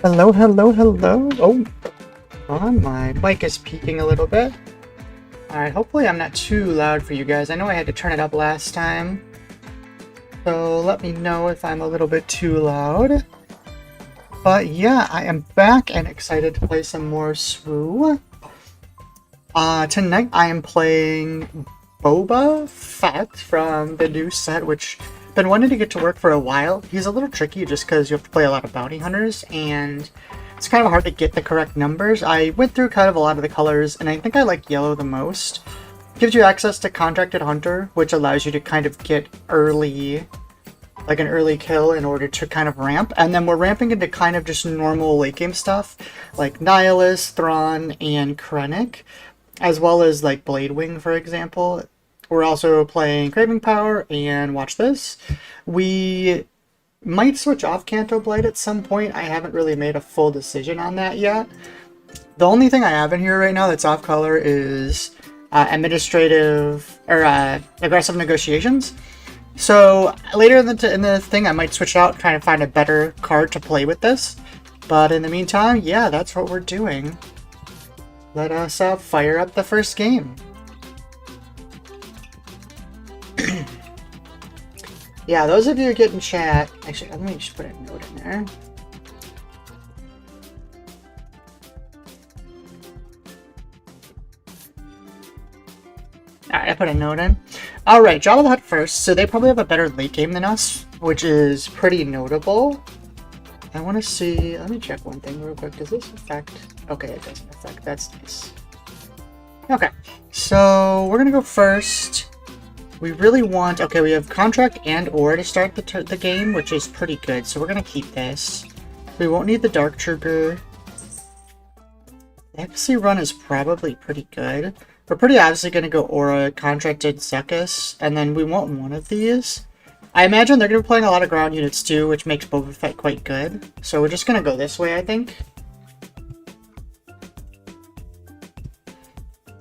Hello, hello, hello. Oh, on my mic is peaking a little bit. Alright, hopefully I'm not too loud for you guys. I know I had to turn it up last time. So let me know if I'm a little bit too loud. But yeah, I am back and excited to play some more SWU. Tonight I am playing Boba Fett from the new set, which I've been wanting to get to work for a while. He's a little tricky just because you have to play a lot of bounty hunters, and it's kind of hard to get the correct numbers. I went through kind of a lot of the colors, and I think I like yellow the most. It gives you access to Contracted Hunter, which allows you to kind of get early, like an early kill in order to kind of ramp. And then we're ramping into kind of just normal late game stuff, like Nihilus, Thrawn, and Krennic, as well as like Bladewing, for example. We're also playing Craving Power, and watch this. We might switch off Canto Blight at some point. I haven't really made a full decision on that yet. The only thing I have in here right now that's off color is administrative or aggressive negotiations. So later in the thing, I might switch out, trying to find a better card to play with this. But in the meantime, yeah, that's what we're doing. Let us fire up the first game. Yeah, those of you who get in chat, actually, let me just put a note in there. Alright, I put a note in. Alright, Jabba the Hutt first, so they probably have a better late game than us, which is pretty notable. I want to see, let me check one thing real quick. Does this affect? Okay, it doesn't affect. That's nice. Okay, so we're going to go first. We really want, okay, we have Contract and Ore to start the game, which is pretty good, so we're going to keep this. We won't need the Dark Trooper. The XC run is probably pretty good. We're pretty obviously going to go Aura, Contracted, Zuckuss, and then we want one of these. I imagine they're going to be playing a lot of ground units too, which makes Boba Fett quite good. So we're just going to go this way, I think.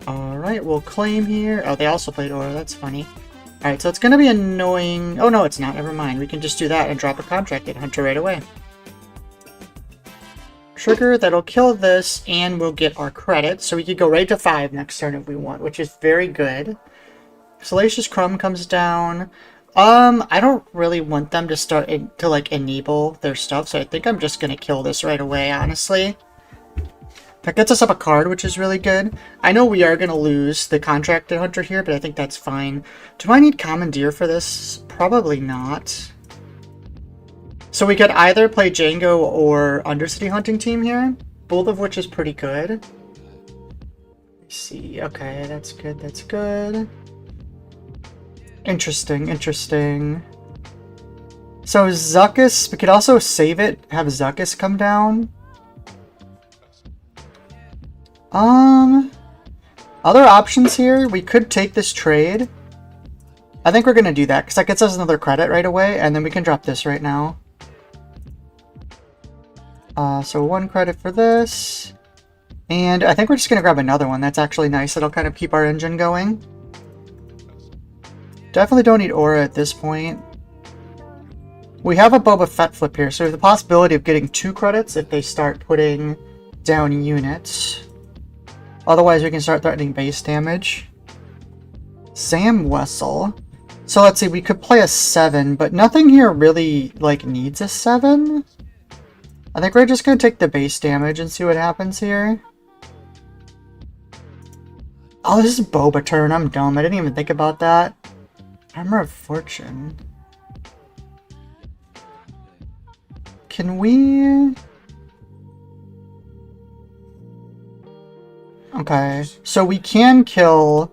Alright, we'll claim here. Oh, they also played Aura, that's funny. Alright, so it's going to be annoying. Oh, no, it's not. Never mind. We can just do that and drop a Contracted Hunter right away. Trigger, that'll kill this, and we'll get our credit. So we could go right to 5 next turn if we want, which is very good. Salacious Crumb comes down. I don't really want them to start to like enable their stuff, so I think I'm just gonna kill this right away, honestly. That gets us up a card, which is really good. I know we are gonna lose the Contracted Hunter here, but I think that's fine. Do I need Commandeer for this? Probably not. So we could either play Django or Undercity Hunting Team here, both of which is pretty good. Let's see, okay, that's good, that's good. Interesting, interesting. So Zuckuss, we could also save it, have Zuckuss come down. Other options here, we could take this trade. I think we're gonna do that, because that gets us another credit right away, and then we can drop this right now. So 1 credit for this. And I think we're just gonna grab another one. That's actually nice. That'll kind of keep our engine going. Definitely don't need Aura at this point. We have a Boba Fett flip here, so there's the possibility of getting 2 credits if they start putting down units. Otherwise, we can start threatening base damage. Sam Wessel. So let's see, we could play a 7, but nothing here really, like, needs a 7. I think we're just going to take the base damage and see what happens here. Oh, this is Boba turn. I'm dumb. I didn't even think about that. Armor of Fortune. Can we... Okay, so we can kill...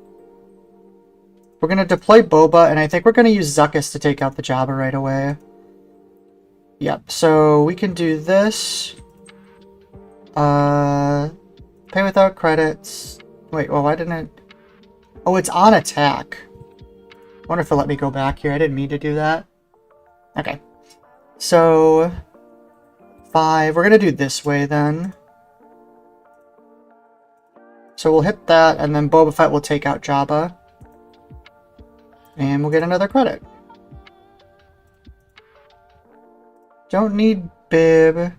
We're going to deploy Boba, and I think we're going to use Zuckuss to take out the Jabba right away. Yep, so we can do this. Pay without credits. Wait, well, why didn't it... Oh, it's on attack. Wonder if it'll let me go back here. I didn't mean to do that. Okay. So 5. We're going to do this way then. So we'll hit that, and then Boba Fett will take out Jabba. And we'll get another credit. Don't need Bib.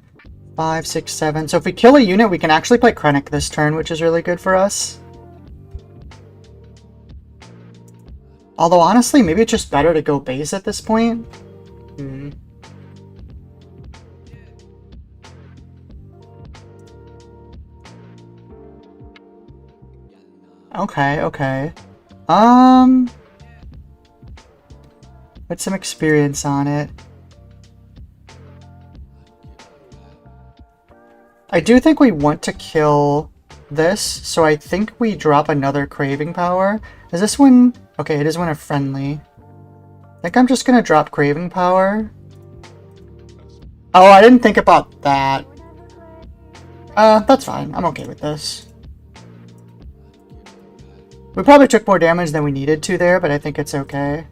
5, 6, 7. So if we kill a unit, we can actually play Krennic this turn, which is really good for us. Although, honestly, maybe it's just better to go base at this point. Okay, okay. Put some experience on it. I do think we want to kill this, so I think we drop another Craving Power. Is this one... Okay, it is one of friendly. I think I'm just gonna drop Craving Power. Oh, I didn't think about that. That's fine. I'm okay with this. We probably took more damage than we needed to there, but I think it's okay.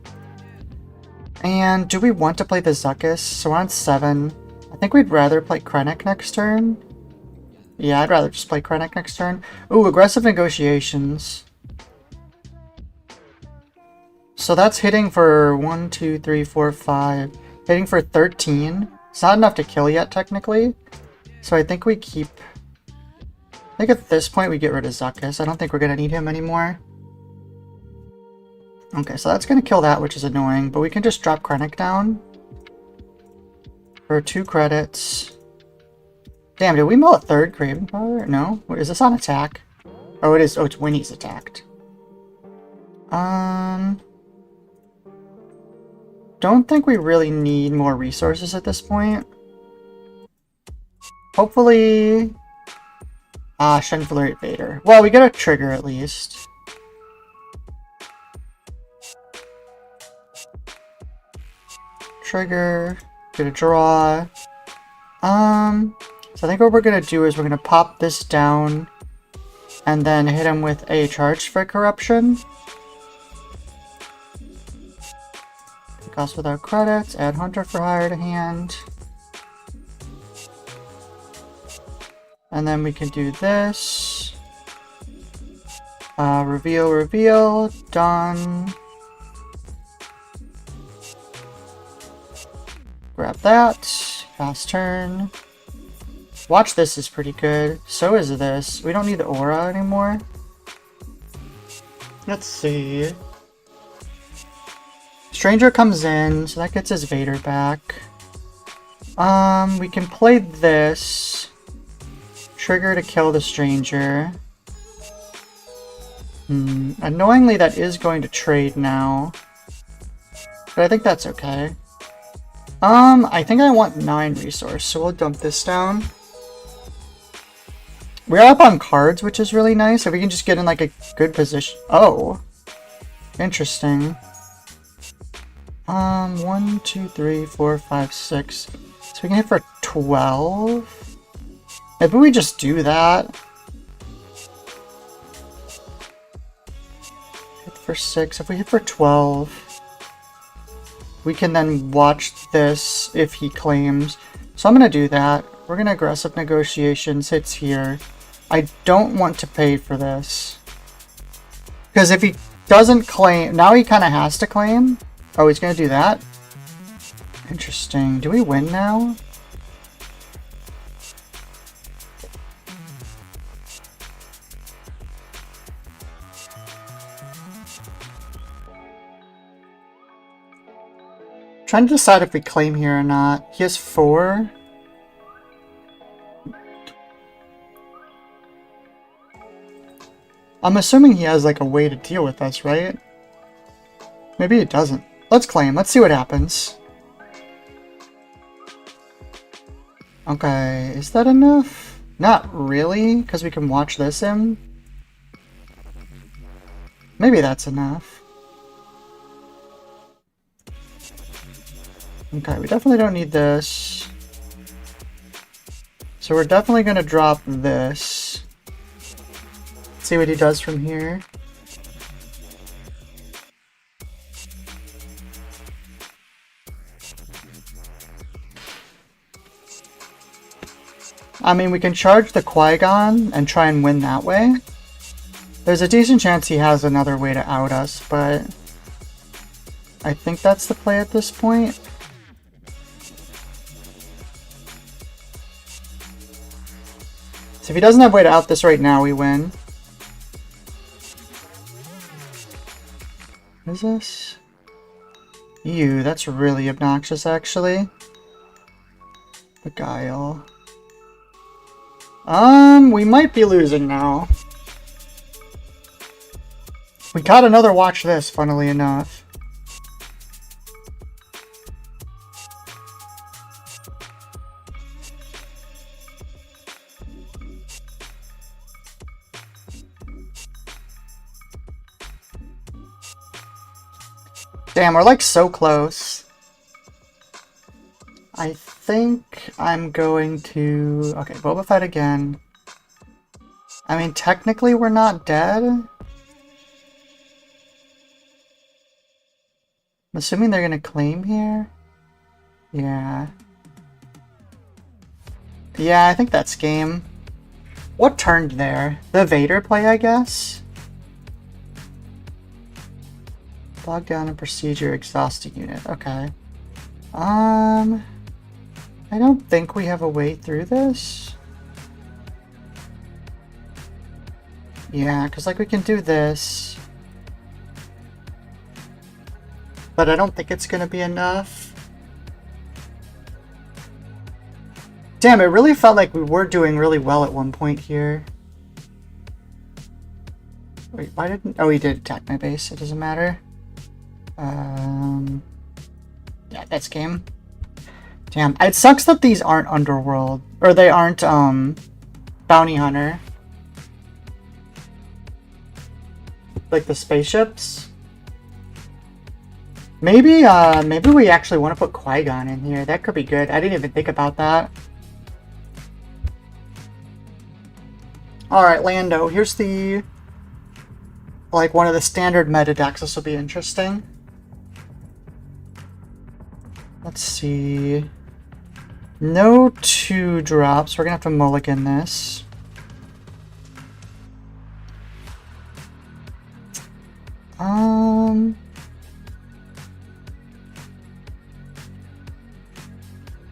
And do we want to play the Zuckuss? So we're on 7. I think we'd rather play Krennic next turn. Yeah, I'd rather just play Krennic next turn. Ooh, Aggressive Negotiations. So that's hitting for 1, 2, 3, 4, 5. Hitting for 13. It's not enough to kill yet, technically. So I think we keep... I think at this point we get rid of Zuckuss. I don't think we're going to need him anymore. Okay, so that's going to kill that, which is annoying. But we can just drop Krennic down. For 2 credits. Damn, did we mill a 3rd Craving Power? No? Is this on attack? Oh, it is. Oh, it's when he's attacked. Don't think we really need more resources at this point. Hopefully... Shenflurate Vader. Well, we get a trigger at least. Trigger. Get a draw. So I think what we're going to do is we're going to pop this down and then hit him with a charge for corruption. Cost without credits, add Hunter for hire to hand. And then we can do this. Reveal, reveal, done. Grab that, fast turn. Watch this is pretty good. So is this. We don't need the aura anymore. Let's see. Stranger comes in, so that gets his Vader back. We can play this. Trigger to kill the Stranger. Annoyingly, that is going to trade now. But I think that's okay. I think I want 9 resource, so we'll dump this down. We're up on cards, which is really nice. If we can just get in like a good position. Oh. Interesting. 1, 2, 3, 4, 5, 6. So we can hit for 12. Maybe we just do that. Hit for 6. If we hit for 12, we can then watch this if he claims. So I'm going to do that. We're going to Aggressive Negotiations. Hits here. I don't want to pay for this. Because if he doesn't claim... Now he kind of has to claim. Oh, he's going to do that? Interesting. Do we win now? Trying to decide if we claim here or not. He has 4. I'm assuming he has like a way to deal with us, right? Maybe it doesn't. Let's claim. Let's see what happens. Okay, is that enough? Not really, because we can watch this in. Maybe that's enough. Okay, we definitely don't need this. So we're definitely going to drop this. See what he does from here. I mean, we can charge the Qui-Gon and try and win that way. There's a decent chance he has another way to out us, but I think that's the play at this point. So if he doesn't have a way to out this right now, we win. What is this? Ew, that's really obnoxious, actually. Beguile. We might be losing now. We got another watch this, funnily enough. Damn, we're like so close. I think I'm going to... Okay, Boba Fett again. I mean, technically we're not dead. I'm assuming they're gonna claim here. Yeah. Yeah, I think that's game. What turned there? The Vader play, I guess? Log down a procedure, exhaust a unit. Okay. I don't think we have a way through this. Yeah, because like we can do this. But I don't think it's going to be enough. Damn, it really felt like we were doing really well at one point here. Wait, why didn't... Oh, he did attack my base. It doesn't matter. Yeah, that's game. Damn, it sucks that these aren't Underworld. Or they aren't, Bounty Hunter. Like the spaceships. Maybe we actually want to put Qui-Gon in here. That could be good. I didn't even think about that. Alright, Lando. Here's the... like, one of the standard meta decks. This will be interesting. Let's see. No 2-drops. We're gonna have to mulligan this.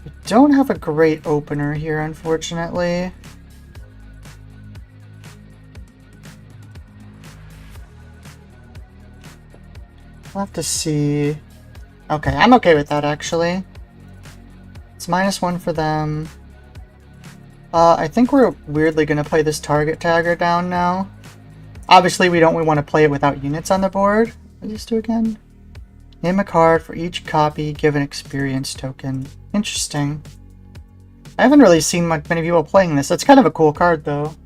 We don't have a great opener here, unfortunately. We'll have to see. Okay, I'm okay with that, actually. It's -1 for them. I think we're weirdly going to play this target tagger down now. Obviously, we want to play it without units on the board. What does this do again? Name a card for each copy, give an experience token. Interesting. I haven't really seen many people playing this. It's kind of a cool card, though.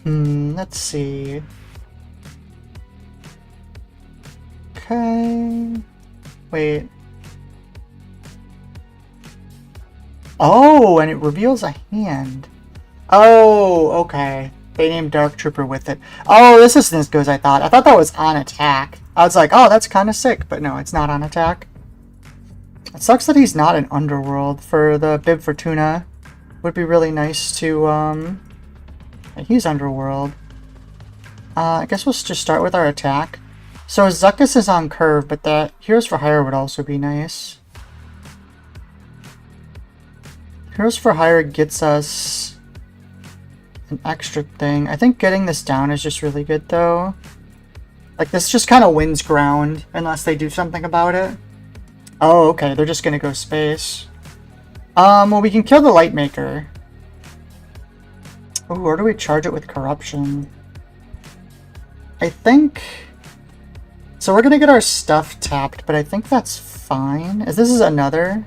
Let's see. Okay. Wait. Oh, and it reveals a hand. Oh, okay. They named Dark Trooper with it. Oh, this isn't as good as I thought. I thought that was on attack. I was like, oh, that's kind of sick. But no, it's not on attack. It sucks that he's not an Underworld. For the Bib Fortuna, would be really nice to, he's Underworld. I guess we'll just start with our attack. So Zuckuss is on curve, but that Heroes for Hire would also be nice. Heroes for Hire gets us an extra thing. I think getting this down is just really good, though. Like, this just kind of wins ground, unless they do something about it. Oh, okay, they're just gonna go space. Well, we can kill the Lightmaker. Oh, or do we charge it with Corruption? I think... So we're gonna get our stuff tapped, but I think that's fine. This is another...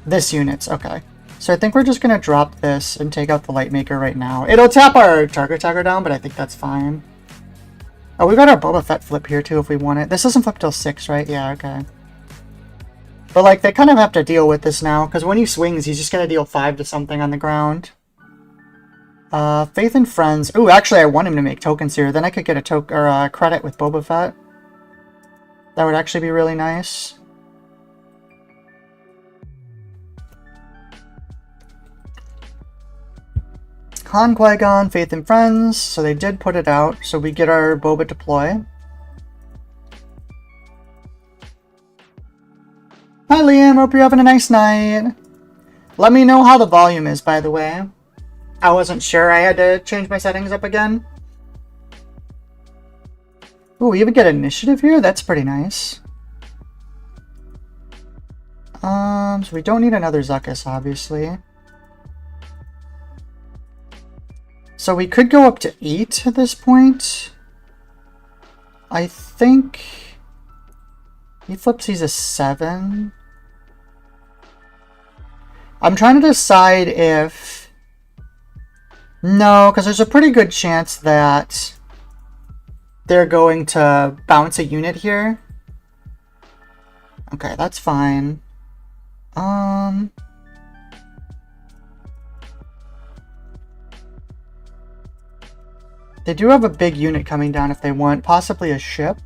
This unit's, okay. So I think we're just gonna drop this and take out the Lightmaker right now. It'll tap our target tagger down, but I think that's fine. Oh, we got our Boba Fett flip here too if we want it. This doesn't flip till 6, right? Yeah, okay. But like, they kind of have to deal with this now, because when he swings, he's just gonna deal 5 to something on the ground. Faith and Friends. Ooh, actually, I want him to make tokens here. Then I could get a credit with Boba Fett. That would actually be really nice. Han, Qui-Gon, Faith and Friends. So they did put it out. So we get our Boba deploy. Hi, Liam. Hope you're having a nice night. Let me know how the volume is, by the way. I wasn't sure. I had to change my settings up again. Ooh, we even get initiative here? That's pretty nice. So we don't need another Zuckuss, obviously. So we could go up to 8 at this point. I think he flips, he's a 7. I'm trying to decide if... No, because there's a pretty good chance that they're going to bounce a unit here. Okay, that's fine. They do have a big unit coming down if they want, possibly a ship.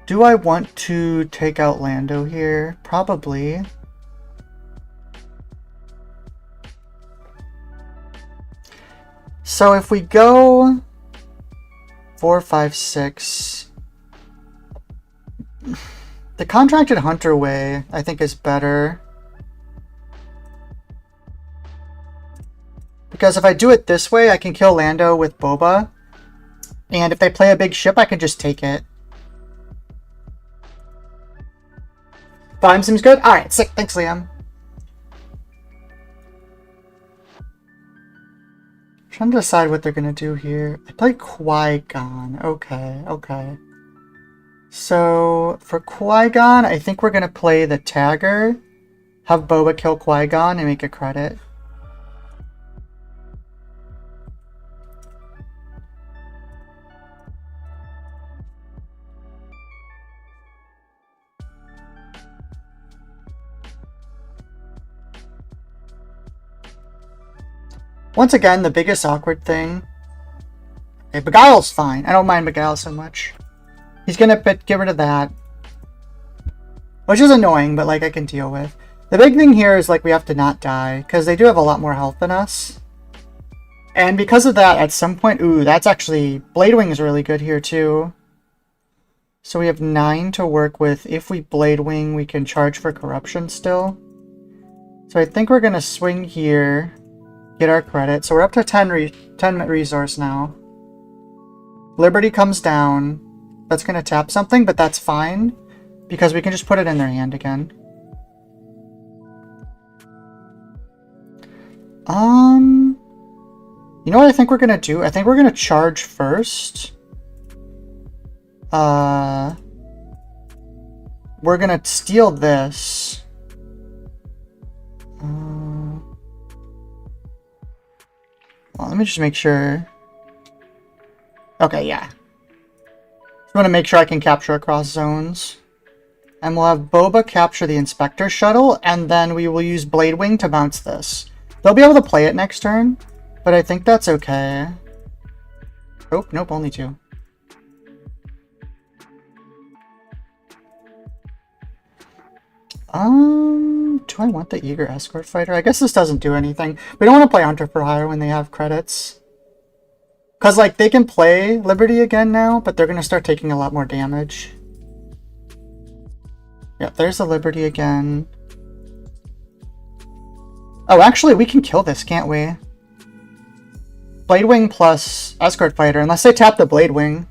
Do I want to take out Lando here? Probably. So if we go 4, 5, 6, the contracted hunter way I think is better. Because if I do it this way, I can kill Lando with Boba. And if they play a big ship, I can just take it. Volume seems good? Alright, sick. Thanks, Liam. Trying to decide what they're going to do here. I play Qui-Gon. Okay, okay. So, for Qui-Gon, I think we're going to play the Tagger. Have Boba kill Qui-Gon and make a credit. Once again, the biggest awkward thing. Okay, Beguile's fine. I don't mind Beguile so much. He's gonna get rid of that. Which is annoying, but like I can deal with. The big thing here is like we have to not die, because they do have a lot more health than us. And because of that, at some point... Ooh, that's actually... Blade Wing is really good here too. So we have 9 to work with. If we Blade Wing, we can charge for corruption still. So I think we're gonna swing here. Get our credit. So we're up to 10 resource now. Liberty comes down. That's going to tap something, but that's fine. Because we can just put it in their hand again. You know what I think we're going to do? I think we're going to charge first. We're going to steal this. Well, let me just make sure. Okay, yeah. Just want to make sure I can capture across zones. And we'll have Boba capture the Inspector Shuttle, and then we will use Blade Wing to bounce this. They'll be able to play it next turn, but I think that's okay. Oh, nope, only 2. Do I want the Eager Escort Fighter? I guess this doesn't do anything. We don't want to play Hunter for Hire when they have credits. Because, like, they can play Liberty again now, but they're going to start taking a lot more damage. Yep, there's the Liberty again. Oh, actually, we can kill this, can't we? Blade Wing plus Escort Fighter, unless they tap the Blade Wing.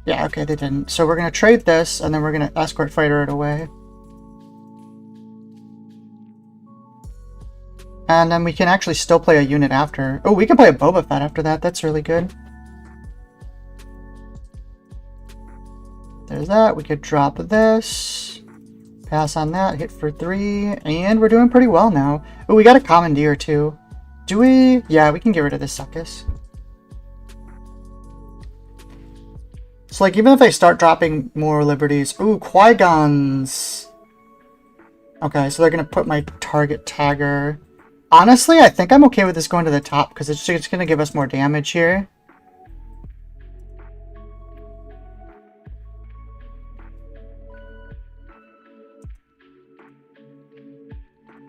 Yeah, okay, they didn't. So we're going to trade this, and then we're going to Escort Fighter it away. And then we can actually still play a unit after. Oh, we can play a Boba Fett after that. That's really good. There's that. We could drop this. Pass on that. Hit for 3. And we're doing pretty well now. Oh, we got a Commandeer too. Do we? Yeah, we can get rid of this Zuckuss. So, like, even if they start dropping more liberties... Ooh, Qui-Gon's... Okay, so they're going to put my target tagger... Honestly, I think I'm okay with this going to the top, because it's just going to give us more damage here.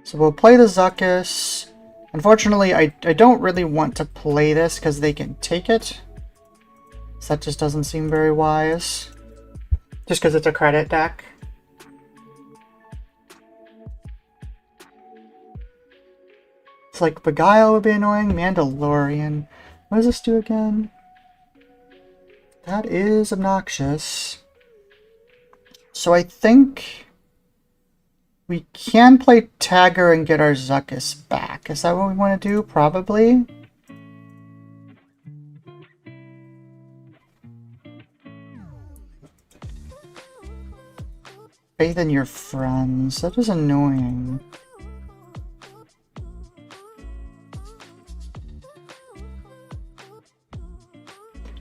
So we'll play the Zuckuss. Unfortunately, I don't really want to play this, because they can take it. So that just doesn't seem very wise. Just because it's a credit deck. It's like Beguile would be annoying. Mandalorian. What does this do again? That is obnoxious. So I think we can play Tagger and get our Zuckuss back. Is that what we want to do? Probably. Faith in your friends. That is annoying.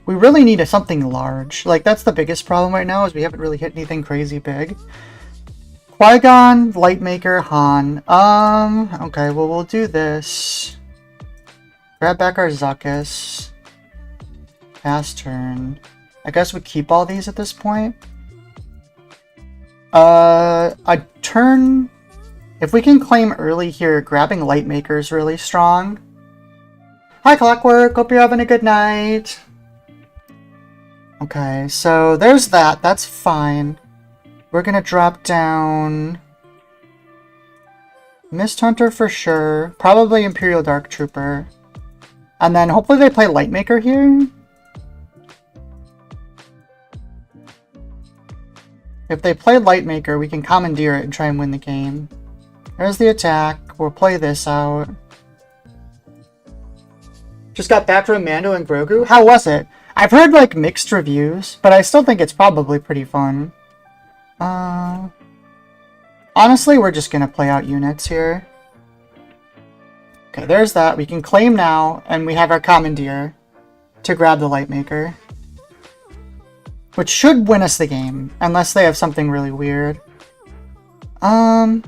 We really need something large. Like, that's the biggest problem right now, is we haven't really hit anything crazy big. Qui-Gon, Lightmaker, Han. Okay, well, we'll do this. Grab back our Zuckuss. Pass turn. I guess we keep all these at this point. A turn... If we can claim early here, grabbing Lightmaker is really strong. Hi, Clockwork. Hope you're having a good night. Okay, so there's that. That's fine. We're gonna drop down Mist Hunter for sure. Probably Imperial Dark Trooper. And then hopefully they play Lightmaker here. If they play Lightmaker, we can commandeer it and try and win the game. There's the attack. We'll play this out. Just got back from Mando and Grogu. How was it? I've heard, like, mixed reviews, but I still think it's probably pretty fun. Honestly, we're just gonna play out units here. Okay, there's that. We can claim now, and we have our Commandeer to grab the Lightmaker. Which should win us the game, unless they have something really weird. 5,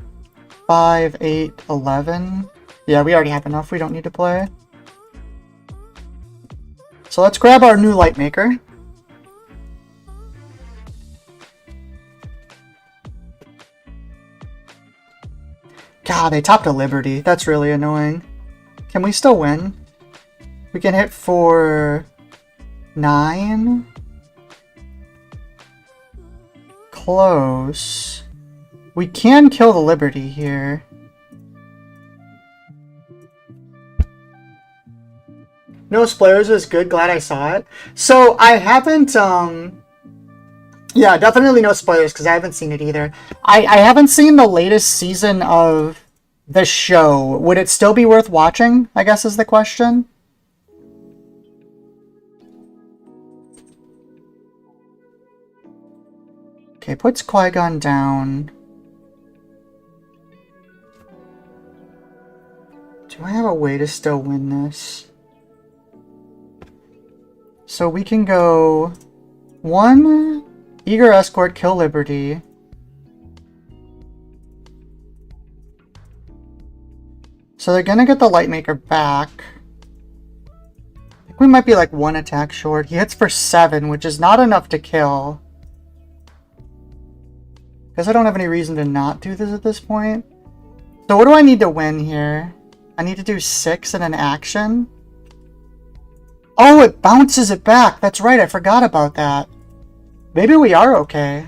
8, 11. Yeah, we already have enough. We don't need to play. So let's grab our new Lightmaker. God, they topped a Liberty. That's really annoying. Can we still win? We can hit for 9. Close. We can kill the Liberty here. No spoilers was good. Glad I saw it. So I haven't, yeah, definitely no spoilers because I haven't seen it either. I haven't seen the latest season of the show. Would it still be worth watching, I guess is the question. Okay, puts Qui-Gon down. Do I have a way to still win this? So we can go 1 Eager Escort, kill Liberty. So they're gonna get the Lightmaker back. I think we might be like 1 attack short. He hits for 7, which is not enough to kill. Guess I don't have any reason to not do this at this point. So what do I need to win here? I need to do 6 in an action. Oh, it bounces it back. That's right, I forgot about that. Maybe we are okay.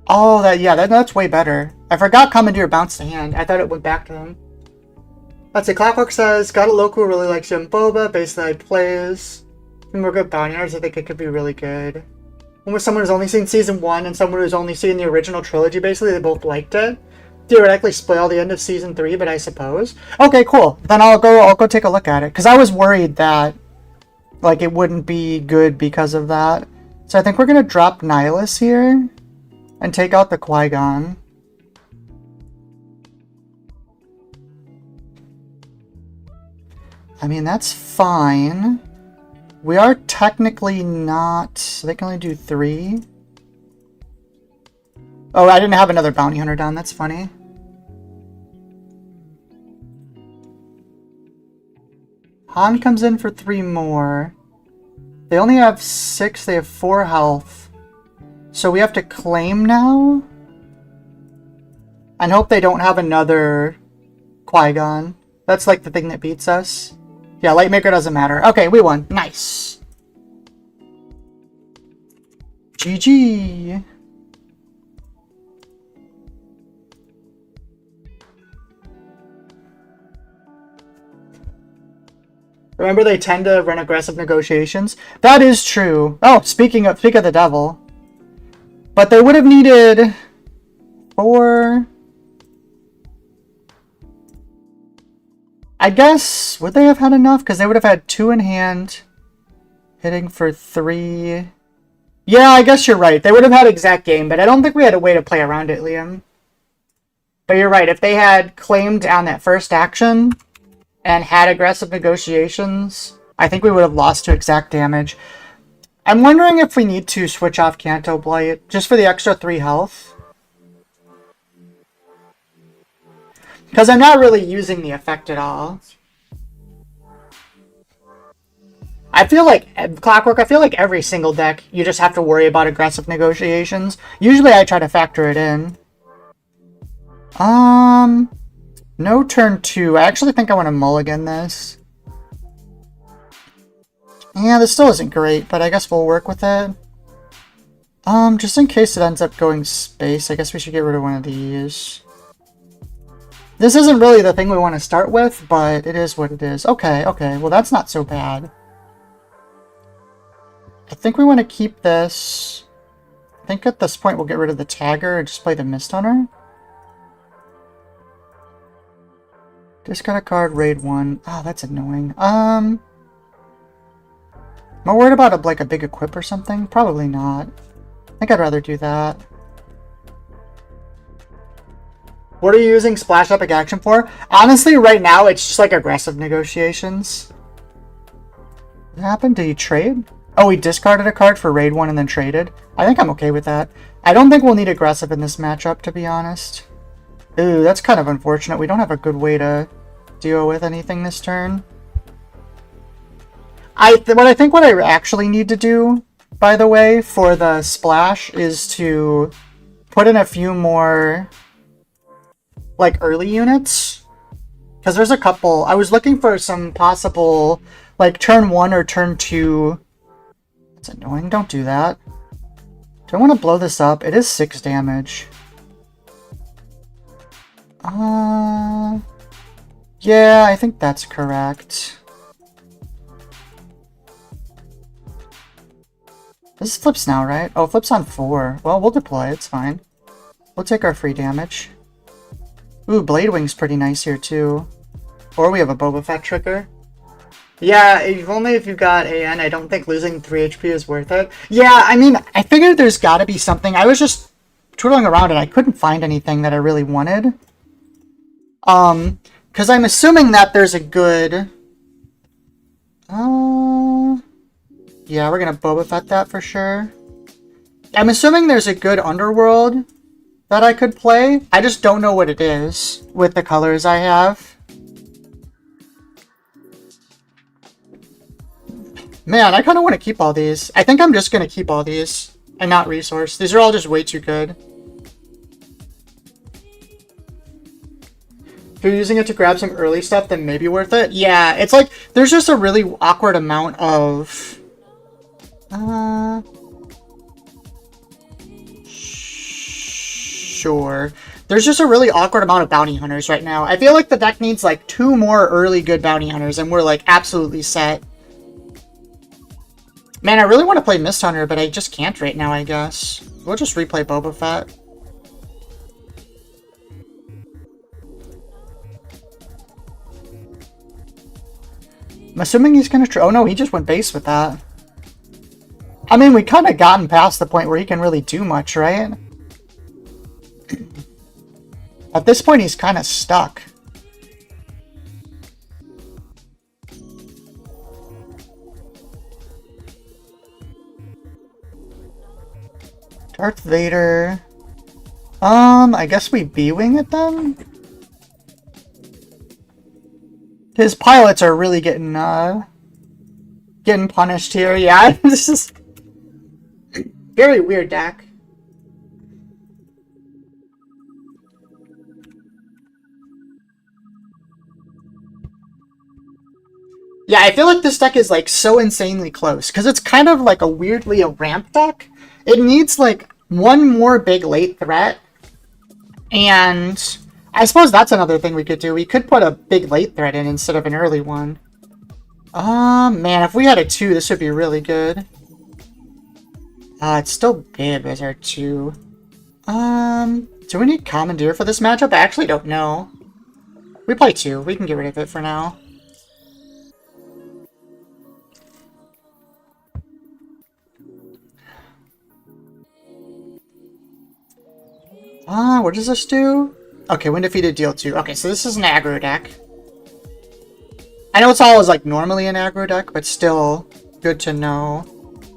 Oh, that's way better. I forgot Commandeer bounced the hand. I thought it went back to him. Let's see, Clockwork says, got a local who really likes Jim Boba, based on how he plays. And we're good bounty hunters, I think it could be really good. When with someone who's only seen season 1 and someone who's only seen the original trilogy, basically, they both liked it. Theoretically spoil the end of season 3, but I suppose. Okay, cool. Then I'll go take a look at it. Because I was worried that, like, it wouldn't be good because of that. So I think we're going to drop Nihilus here. And take out the Qui-Gon. I mean, that's fine. We are technically not... So they can only do 3. Oh, I didn't have another bounty hunter down. That's funny. Han comes in for 3 more. They only have 6. They have 4 health. So we have to claim now? And hope they don't have another Qui-Gon. That's like the thing that beats us. Yeah, Lightmaker doesn't matter. Okay, we won. Nice. GG. Remember, they tend to run aggressive negotiations. That is true. Oh, speak of the devil. But they would have needed 4. I guess, would they have had enough? Because they would have had 2 in hand, hitting for 3. Yeah, I guess you're right. They would have had exact game, but I don't think we had a way to play around it, Liam. But you're right. If they had claimed on that first action and had aggressive negotiations, I think we would have lost to exact damage. I'm wondering if we need to switch off Canto Blight just for the extra 3 health. Because I'm not really using the effect at all. I feel like, Clockwork, I feel like every single deck, you just have to worry about aggressive negotiations. Usually I try to factor it in. No turn 2. I actually think I want to mulligan this. Yeah, this still isn't great, but I guess we'll work with it. Just in case it ends up going space, I guess we should get rid of one of these. This isn't really the thing we want to start with, but it is what it is. Okay, well that's not so bad. I think we want to keep this. I think at this point we'll get rid of the Tagger and just play the Mist Hunter. Discard a card, raid 1. Oh, that's annoying. Am I worried about like a big equip or something? Probably not. I think I'd rather do that. What are you using Splash Epic Action for? Honestly, right now, it's just like aggressive negotiations. What happened? Did he trade? Oh, he discarded a card for raid 1 and then traded? I think I'm okay with that. I don't think we'll need aggressive in this matchup, to be honest. Ooh, that's kind of unfortunate. We don't have a good way to deal with anything this turn. What I actually need to do, by the way, for the splash is to put in a few more like early units, because there's a couple. I was looking for some possible like turn 1 or turn 2. That's annoying. Don't do that. Do I want to blow this up? It is 6 damage. Yeah, I think that's correct. This flips now, right? Oh, it flips on 4. Well, we'll deploy. It's fine. We'll take our free damage. Ooh, Blade Wing's pretty nice here, too. Or we have a Boba Fett trigger. Yeah, only if you got AN, I don't think losing 3 HP is worth it. Yeah, I mean, I figured there's gotta be something. I was just twiddling around and I couldn't find anything that I really wanted. Because I'm assuming that there's a good... Yeah, we're gonna Boba Fett that for sure. I'm assuming there's a good Underworld that I could play. I just don't know what it is with the colors I have. Man, I kind of want to keep all these. I think I'm just going to keep all these and not resource. These are all just way too good. If you're using it to grab some early stuff, then maybe worth it. Yeah, it's like, there's just a really awkward amount of... Sure. There's just a really awkward amount of bounty hunters right now. I feel like the deck needs like 2 more early good bounty hunters and we're like absolutely set. Man, I really want to play Mist Hunter, but I just can't right now, I guess. We'll just replay Boba Fett. I'm assuming he's going to try... Oh no, he just went base with that. I mean, we kind of gotten past the point where he can really do much, right? At this point, he's kind of stuck. Darth Vader. I guess we B-wing it then? His pilots are really getting punished here. Yeah, this is very weird deck. Yeah, I feel like this deck is like so insanely close because it's kind of like a weirdly a ramp deck. It needs like one more big late threat, and I suppose that's another thing we could do. We could put a big late threat in instead of an early one. Man, if we had a 2, this would be really good. It's still bib as our 2. Do we need Commandeer for this matchup? I actually don't know. We play 2. We can get rid of it for now. What does this do? Okay, when defeated, deal 2. Okay, so this is an aggro deck. I know it's always like normally an aggro deck, but still good to know.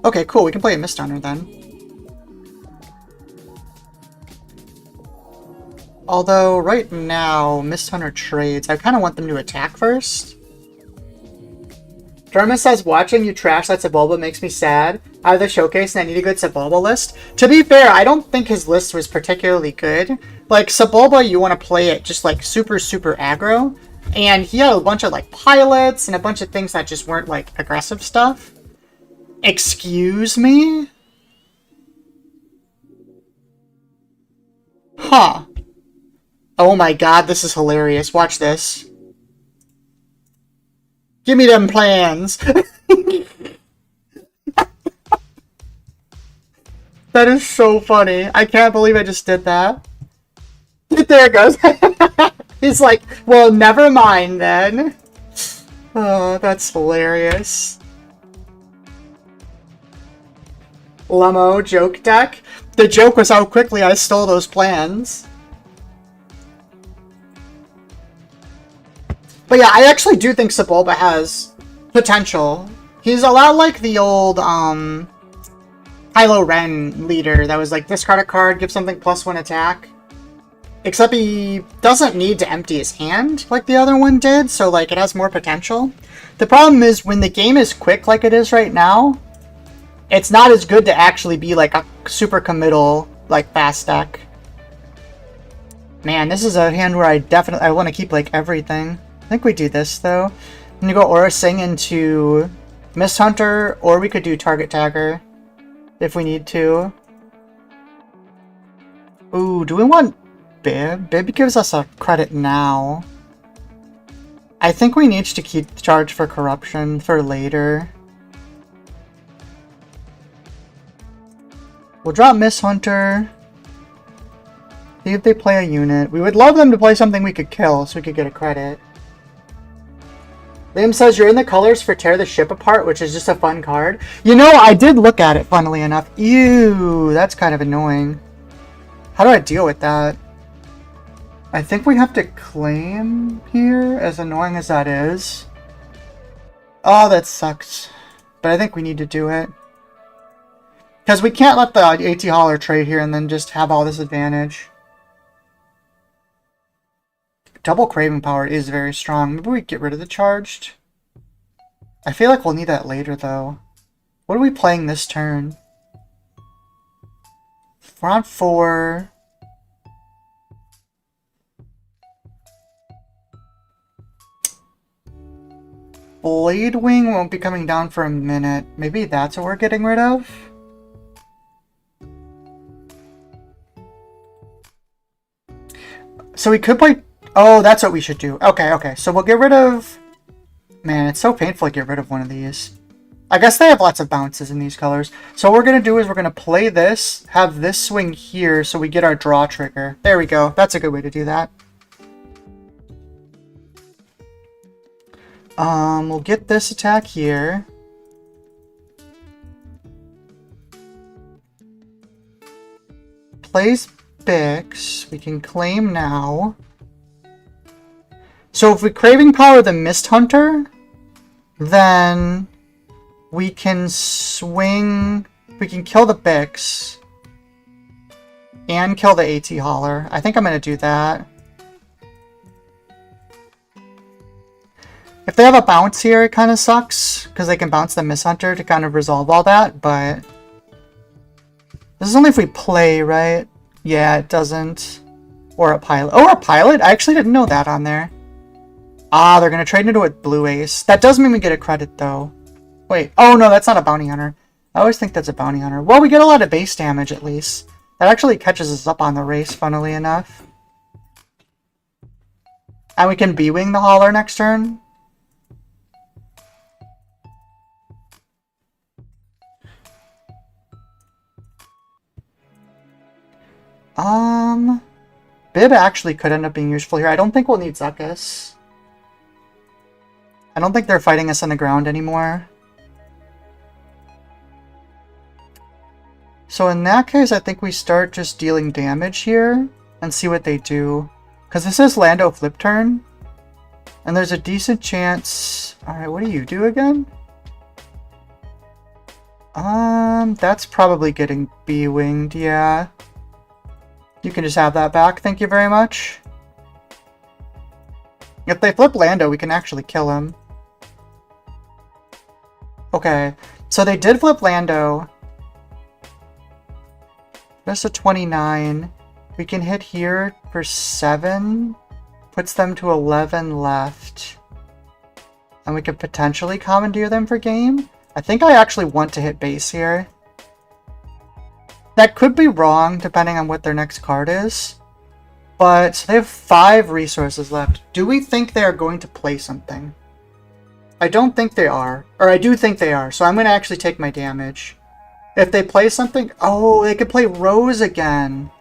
Okay, cool. We can play a Mist Hunter then. Although, right now, Mist Hunter trades. I kind of want them to attack first. Derma says, watching you trash that Sebulba makes me sad. Out of the showcase, and I need a good Sebulba list. To be fair, I don't think his list was particularly good. Like, Sebulba, you want to play it just, like, super, super aggro. And he had a bunch of, like, pilots and a bunch of things that just weren't, like, aggressive stuff. Excuse me? Huh. Oh my god, this is hilarious. Watch this. Give me them plans. That is so funny. I can't believe I just did that. There it goes. He's like, well, never mind then. Oh, that's hilarious. Lemo joke deck. The joke was how quickly I stole those plans. But yeah, I actually do think Sebulba has potential. He's a lot like the old, Kylo Ren leader that was like, discard a card, give something +1 attack. Except he doesn't need to empty his hand like the other one did, so like it has more potential. The problem is when the game is quick like it is right now, it's not as good to actually be like a super committal, like fast deck. Man, this is a hand where I want to keep like everything. I think we do this though. I'm gonna go Aura Sing into Mist Hunter, or we could do Target Tagger if we need to. Ooh, do we want Bib? Bib gives us a credit now. I think we need to keep Charge for Corruption for later. We'll drop Mist Hunter. See if they play a unit. We would love them to play something we could kill so we could get a credit. Liam says, you're in the colors for Tear the Ship Apart, which is just a fun card. You know, I did look at it, funnily enough. Ew, that's kind of annoying. How do I deal with that? I think we have to claim here, as annoying as that is. Oh, that sucks. But I think we need to do it. Because we can't let the AT Hauler trade here and then just have all this advantage. Double Craving Power is very strong. Maybe we get rid of the Charged. I feel like we'll need that later, though. What are we playing this turn? We're on 4. Blade Wing won't be coming down for a minute. Maybe that's what we're getting rid of? So we could play... Oh, that's what we should do. Okay, okay. So we'll get rid of... Man, it's so painful to get rid of one of these. I guess they have lots of bounces in these colors. So what we're going to do is we're going to play this, have this swing here so we get our draw trigger. There we go. That's a good way to do that. We'll get this attack here. Plays Bix. We can claim now. So if we Craving Power the Mist Hunter, then we can swing... We can kill the Bix. And kill the AT Hauler. I think I'm going to do that. If they have a bounce here, it kind of sucks, because they can bounce the Mist Hunter to kind of resolve all that, but... This is only if we play, right? Yeah, it doesn't. Or a pilot. Oh, a pilot? I actually didn't know that on there. Ah, they're going to trade into a Blue Ace. That does mean we get a credit, though. Wait. Oh, no, that's not a Bounty Hunter. I always think that's a Bounty Hunter. Well, we get a lot of base damage, at least. That actually catches us up on the race, funnily enough. And we can B-Wing the Hauler next turn. Bib actually could end up being useful here. I don't think we'll need Zuckuss. I don't think they're fighting us on the ground anymore. So in that case, I think we start just dealing damage here and see what they do. Because this is Lando flip turn. And there's a decent chance... Alright, what do you do again? That's probably getting B-winged, yeah. You can just have that back, thank you very much. If they flip Lando, we can actually kill him. Okay, so they did flip Lando. That's a 29. We can hit here for 7. Puts them to 11 left. And we could potentially commandeer them for game. I think I actually want to hit base here. That could be wrong, depending on what their next card is. But they have 5 resources left. Do we think they are going to play something? I don't think they are. Or I do think they are, so I'm going to actually take my damage. If they play something... Oh, they could play Rose again.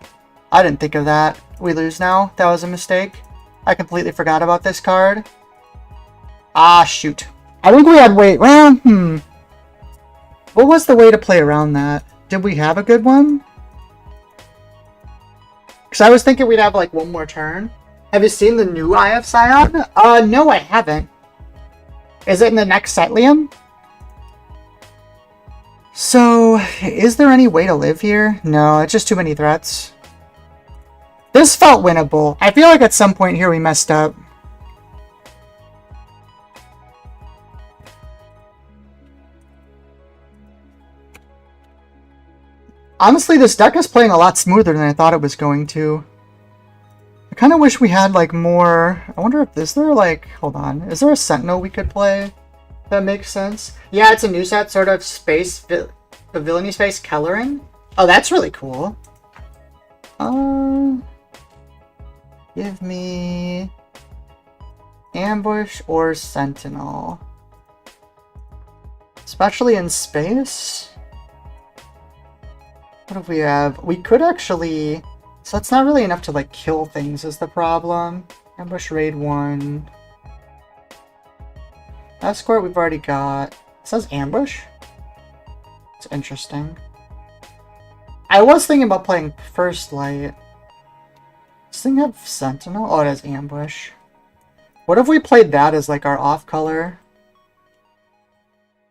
I didn't think of that. We lose now. That was a mistake. I completely forgot about this card. Ah, shoot. I think we had way... Well, What was the way to play around that? Did we have a good one? Because I was thinking we'd have like one more turn. Have you seen the new IF Scion? No, I haven't. Is it in the next set, Liam? So, is there any way to live here? No, it's just too many threats. This felt winnable. I feel like at some point here we messed up. Honestly, this deck is playing a lot smoother than I thought it was going to. I kind of wish we had, like, more... I wonder if... Is there, like... Hold on. Is there a Sentinel we could play? That makes sense. Yeah, it's a new set, sort of space... Villainy space Kellering. Oh, that's really cool. Give me... Ambush or Sentinel. Especially in space. What if we have... We could actually... So that's not really enough to, like, kill things is the problem. Ambush raid 1. Escort we've already got. It says ambush? It's interesting. I was thinking about playing First Light. Does this thing have Sentinel? Oh, it has ambush. What if we played that as, like, our off color?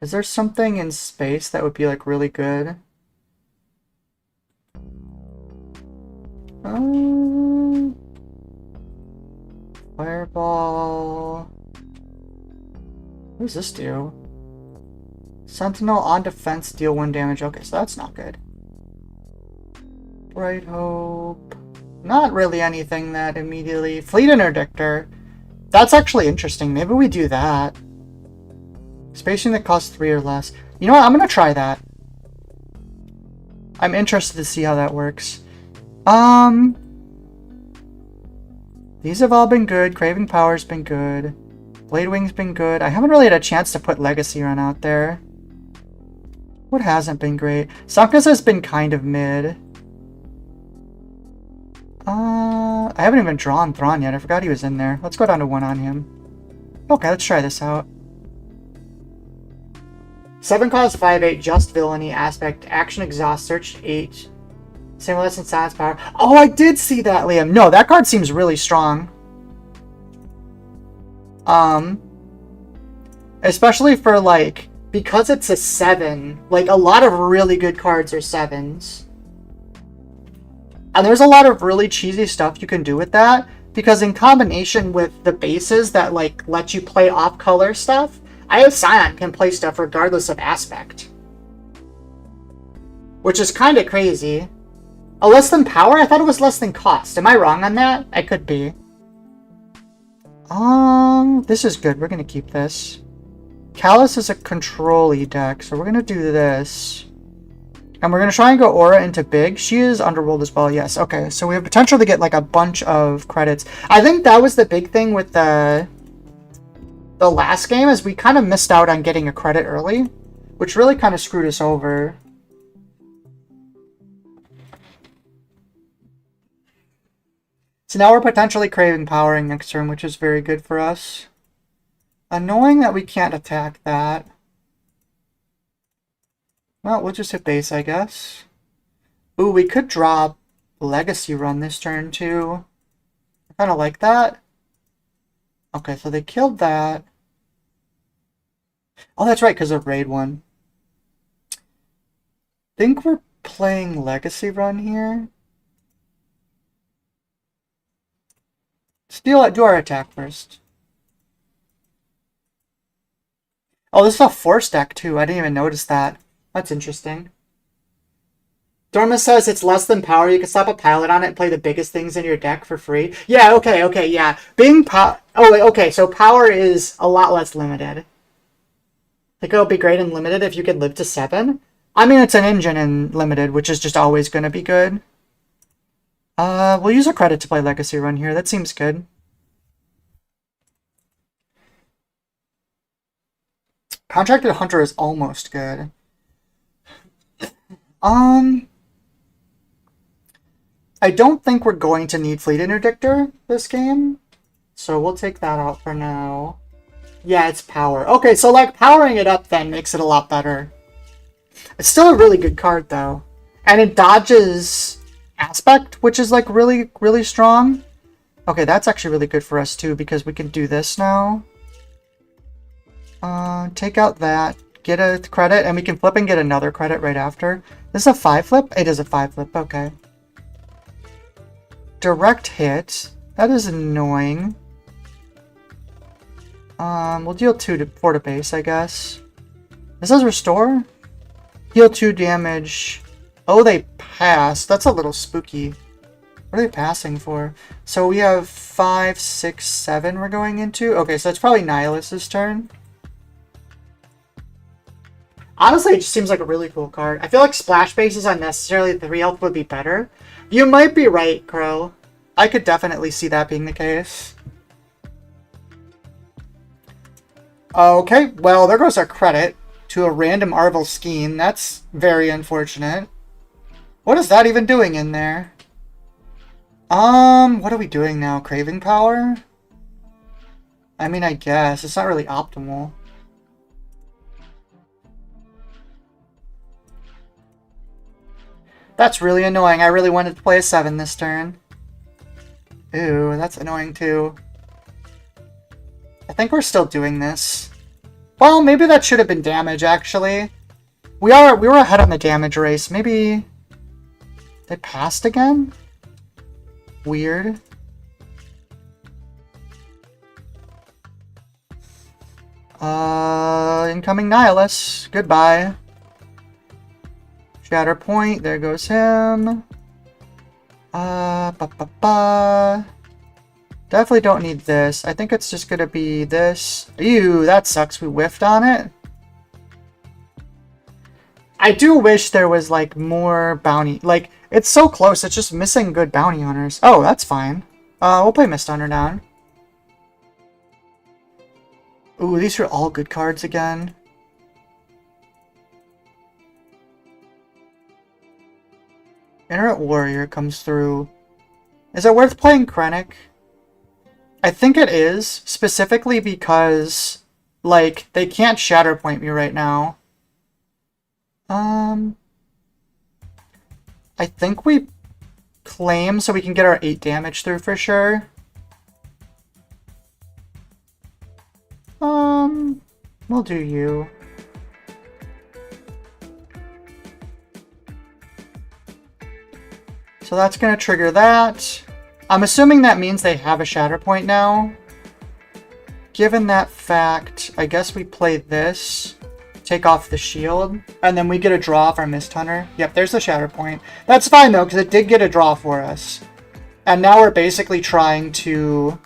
Is there something in space that would be, like, really good? Fireball. What does this do? Sentinel on defense, deal 1 damage. Okay, so that's not good. Bright Hope. Not really anything that immediately... Fleet Interdictor. That's actually interesting. Maybe we do that. Spacing that costs 3 or less. You know what? I'm going to try that. I'm interested to see how that works. These have all been good. Craving Power's been good. Blade Wing's been good. I haven't really had a chance to put Legacy Run out there. What hasn't been great? Sunkus has been kind of mid. I haven't even drawn Thrawn yet. I forgot he was in there. Let's go down to 1 on him. Okay, let's try this out. 7 cost 5/8, just villainy, aspect, action exhaust, search 8. Same less than science power. Oh, I did see that, Liam. No, that card seems really strong. Especially for, like, because it's a 7, like, a lot of really good cards are 7s. And there's a lot of really cheesy stuff you can do with that, because in combination with the bases that, like, let you play off-color stuff, IF Scion can play stuff regardless of aspect. Which is kind of crazy. Oh, less than power? I thought it was less than cost. Am I wrong on that? I could be. This is good. We're going to keep this. Callus is a control-y deck, so we're going to do this. And we're going to try and go Aura into Big. She is Underworld as well, yes. Okay, so we have potential to get, like, a bunch of credits. I think that was the big thing with the last game, is we kind of missed out on getting a credit early, which really kind of screwed us over. So now we're potentially craving powering next turn, which is very good for us. Annoying that we can't attack that. Well, we'll just hit base, I guess. Ooh, we could drop Legacy Run this turn, too. I kind of like that. Okay, so they killed that. Oh, that's right, because of Raid 1. Think we're playing Legacy Run here. Do our attack first. Oh, this is a force deck, too. I didn't even notice that. That's interesting. Dorma says it's less than power. You can slap a pilot on it and play the biggest things in your deck for free. Yeah, okay, yeah. Being power... Oh, wait, okay, so power is a lot less limited. I think it would be great in limited if you could live to 7. I mean, it's an engine in limited, which is just always going to be good. We'll use a credit to play Legacy Run here. That seems good. Contracted Hunter is almost good. I don't think we're going to need Fleet Interdictor this game, so we'll take that out for now. Yeah, it's power. Okay, so like powering it up then makes it a lot better. It's still a really good card though. And it dodges Aspect, which is like really, really strong. Okay, that's actually really good for us too because we can do this now. Take out that, get a credit, and we can flip and get another credit right after. This is a 5 flip? It is a 5 flip, okay. Direct hit. That is annoying. We'll deal 4 to base, I guess. This says restore? Heal 2 damage. Oh, they passed. That's a little spooky. What are they passing for? So we have 5, 6, 7 we're going into. Okay, so it's probably Nihilus's turn. Honestly, it just seems like a really cool card. I feel like Splash Bases unnecessarily 3 health would be better. You might be right, Crow. I could definitely see that being the case. Okay, well, there goes our credit to a random Arvel Skeen. That's very unfortunate. What is that even doing in there? What are we doing now? Craving power? I mean, I guess. It's not really optimal. That's really annoying. I really wanted to play a 7 this turn. Ooh, that's annoying too. I think we're still doing this. Well, maybe that should have been damage, actually. We were ahead on the damage race. Maybe they passed again? Weird. Incoming Nihilus. Goodbye. Shatter Point, there goes him. Definitely don't need this. I think it's just gonna be this. Ew, that sucks. We whiffed on it. I do wish there was, like, more bounty. Like, it's so close. It's just missing good bounty hunters. Oh, that's fine. We'll play Mist Hunter down. Ooh, these are all good cards again. Iterant Warrior comes through. Is it worth playing Krennic? I think it is, specifically because, like, they can't Shatter Point me right now. I think we claim so we can get our 8 damage through for sure. We'll do you. So that's going to trigger that. I'm assuming that means they have a Shatter Point now. Given that fact, I guess we play this, take off the shield, and then we get a draw off our Mist Hunter. Yep, there's the Shatter Point. That's fine though, because it did get a draw for us. And now we're basically trying to...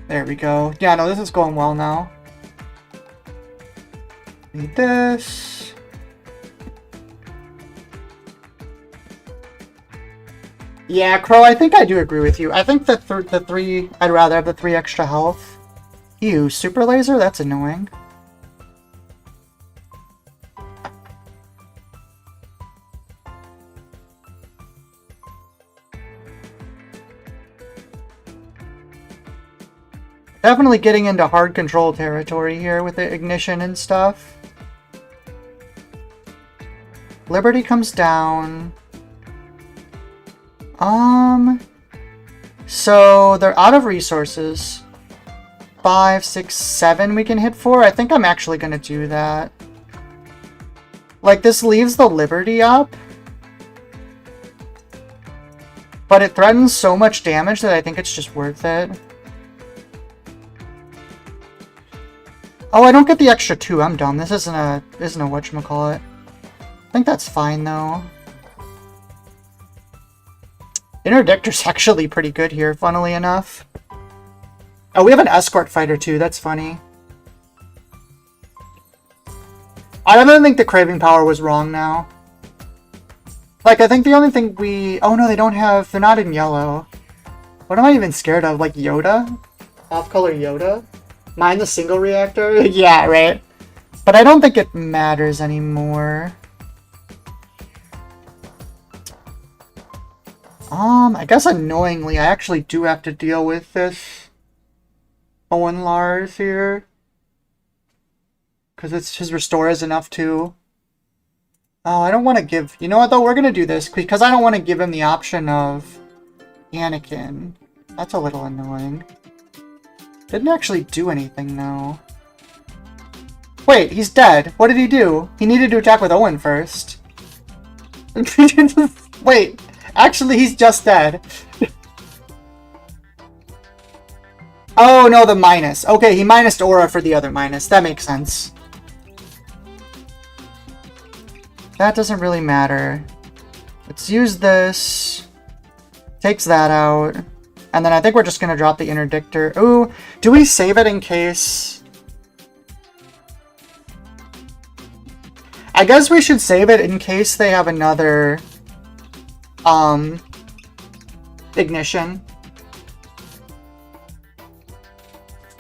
There we go. Yeah, no, this is going well now. Need this. Yeah, Crow, I think I do agree with you. I think the 3... I'd rather have the 3 extra health. Ew, Super Laser? That's annoying. Definitely getting into hard control territory here with the ignition and stuff. Liberty comes down. So they're out of resources. 5, 6, 7 we can hit for. I think I'm actually gonna do that. Like, this leaves the Liberty up. But it threatens so much damage that I think it's just worth it. Oh, I don't get the extra 2. I'm dumb. This isn't a whatchamacallit. I think that's fine, though. Interdictor's actually pretty good here, funnily enough. Oh, we have an escort fighter, too. That's funny. I don't think the Craving Power was wrong now. Like, I think the only thing we... Oh, no, they don't have... They're not in yellow. What am I even scared of? Like, Yoda? Off-color Yoda? Mine the single reactor? Yeah, right. But I don't think it matters anymore. I guess annoyingly, I actually do have to deal with this Owen Lars here. Because it's his restore is enough too. Oh, I don't want to give... You know what, though? We're going to do this because I don't want to give him the option of Anakin. That's a little annoying. Didn't actually do anything, though. Wait, he's dead. What did he do? He needed to attack with Owen first. Wait, actually, he's just dead. Oh, no, the minus. Okay, he minused Aura for the other minus. That makes sense. That doesn't really matter. Let's use this. Takes that out. And then I think we're just going to drop the Interdictor. Ooh, do we save it in case... I guess we should save it in case they have another... ignition.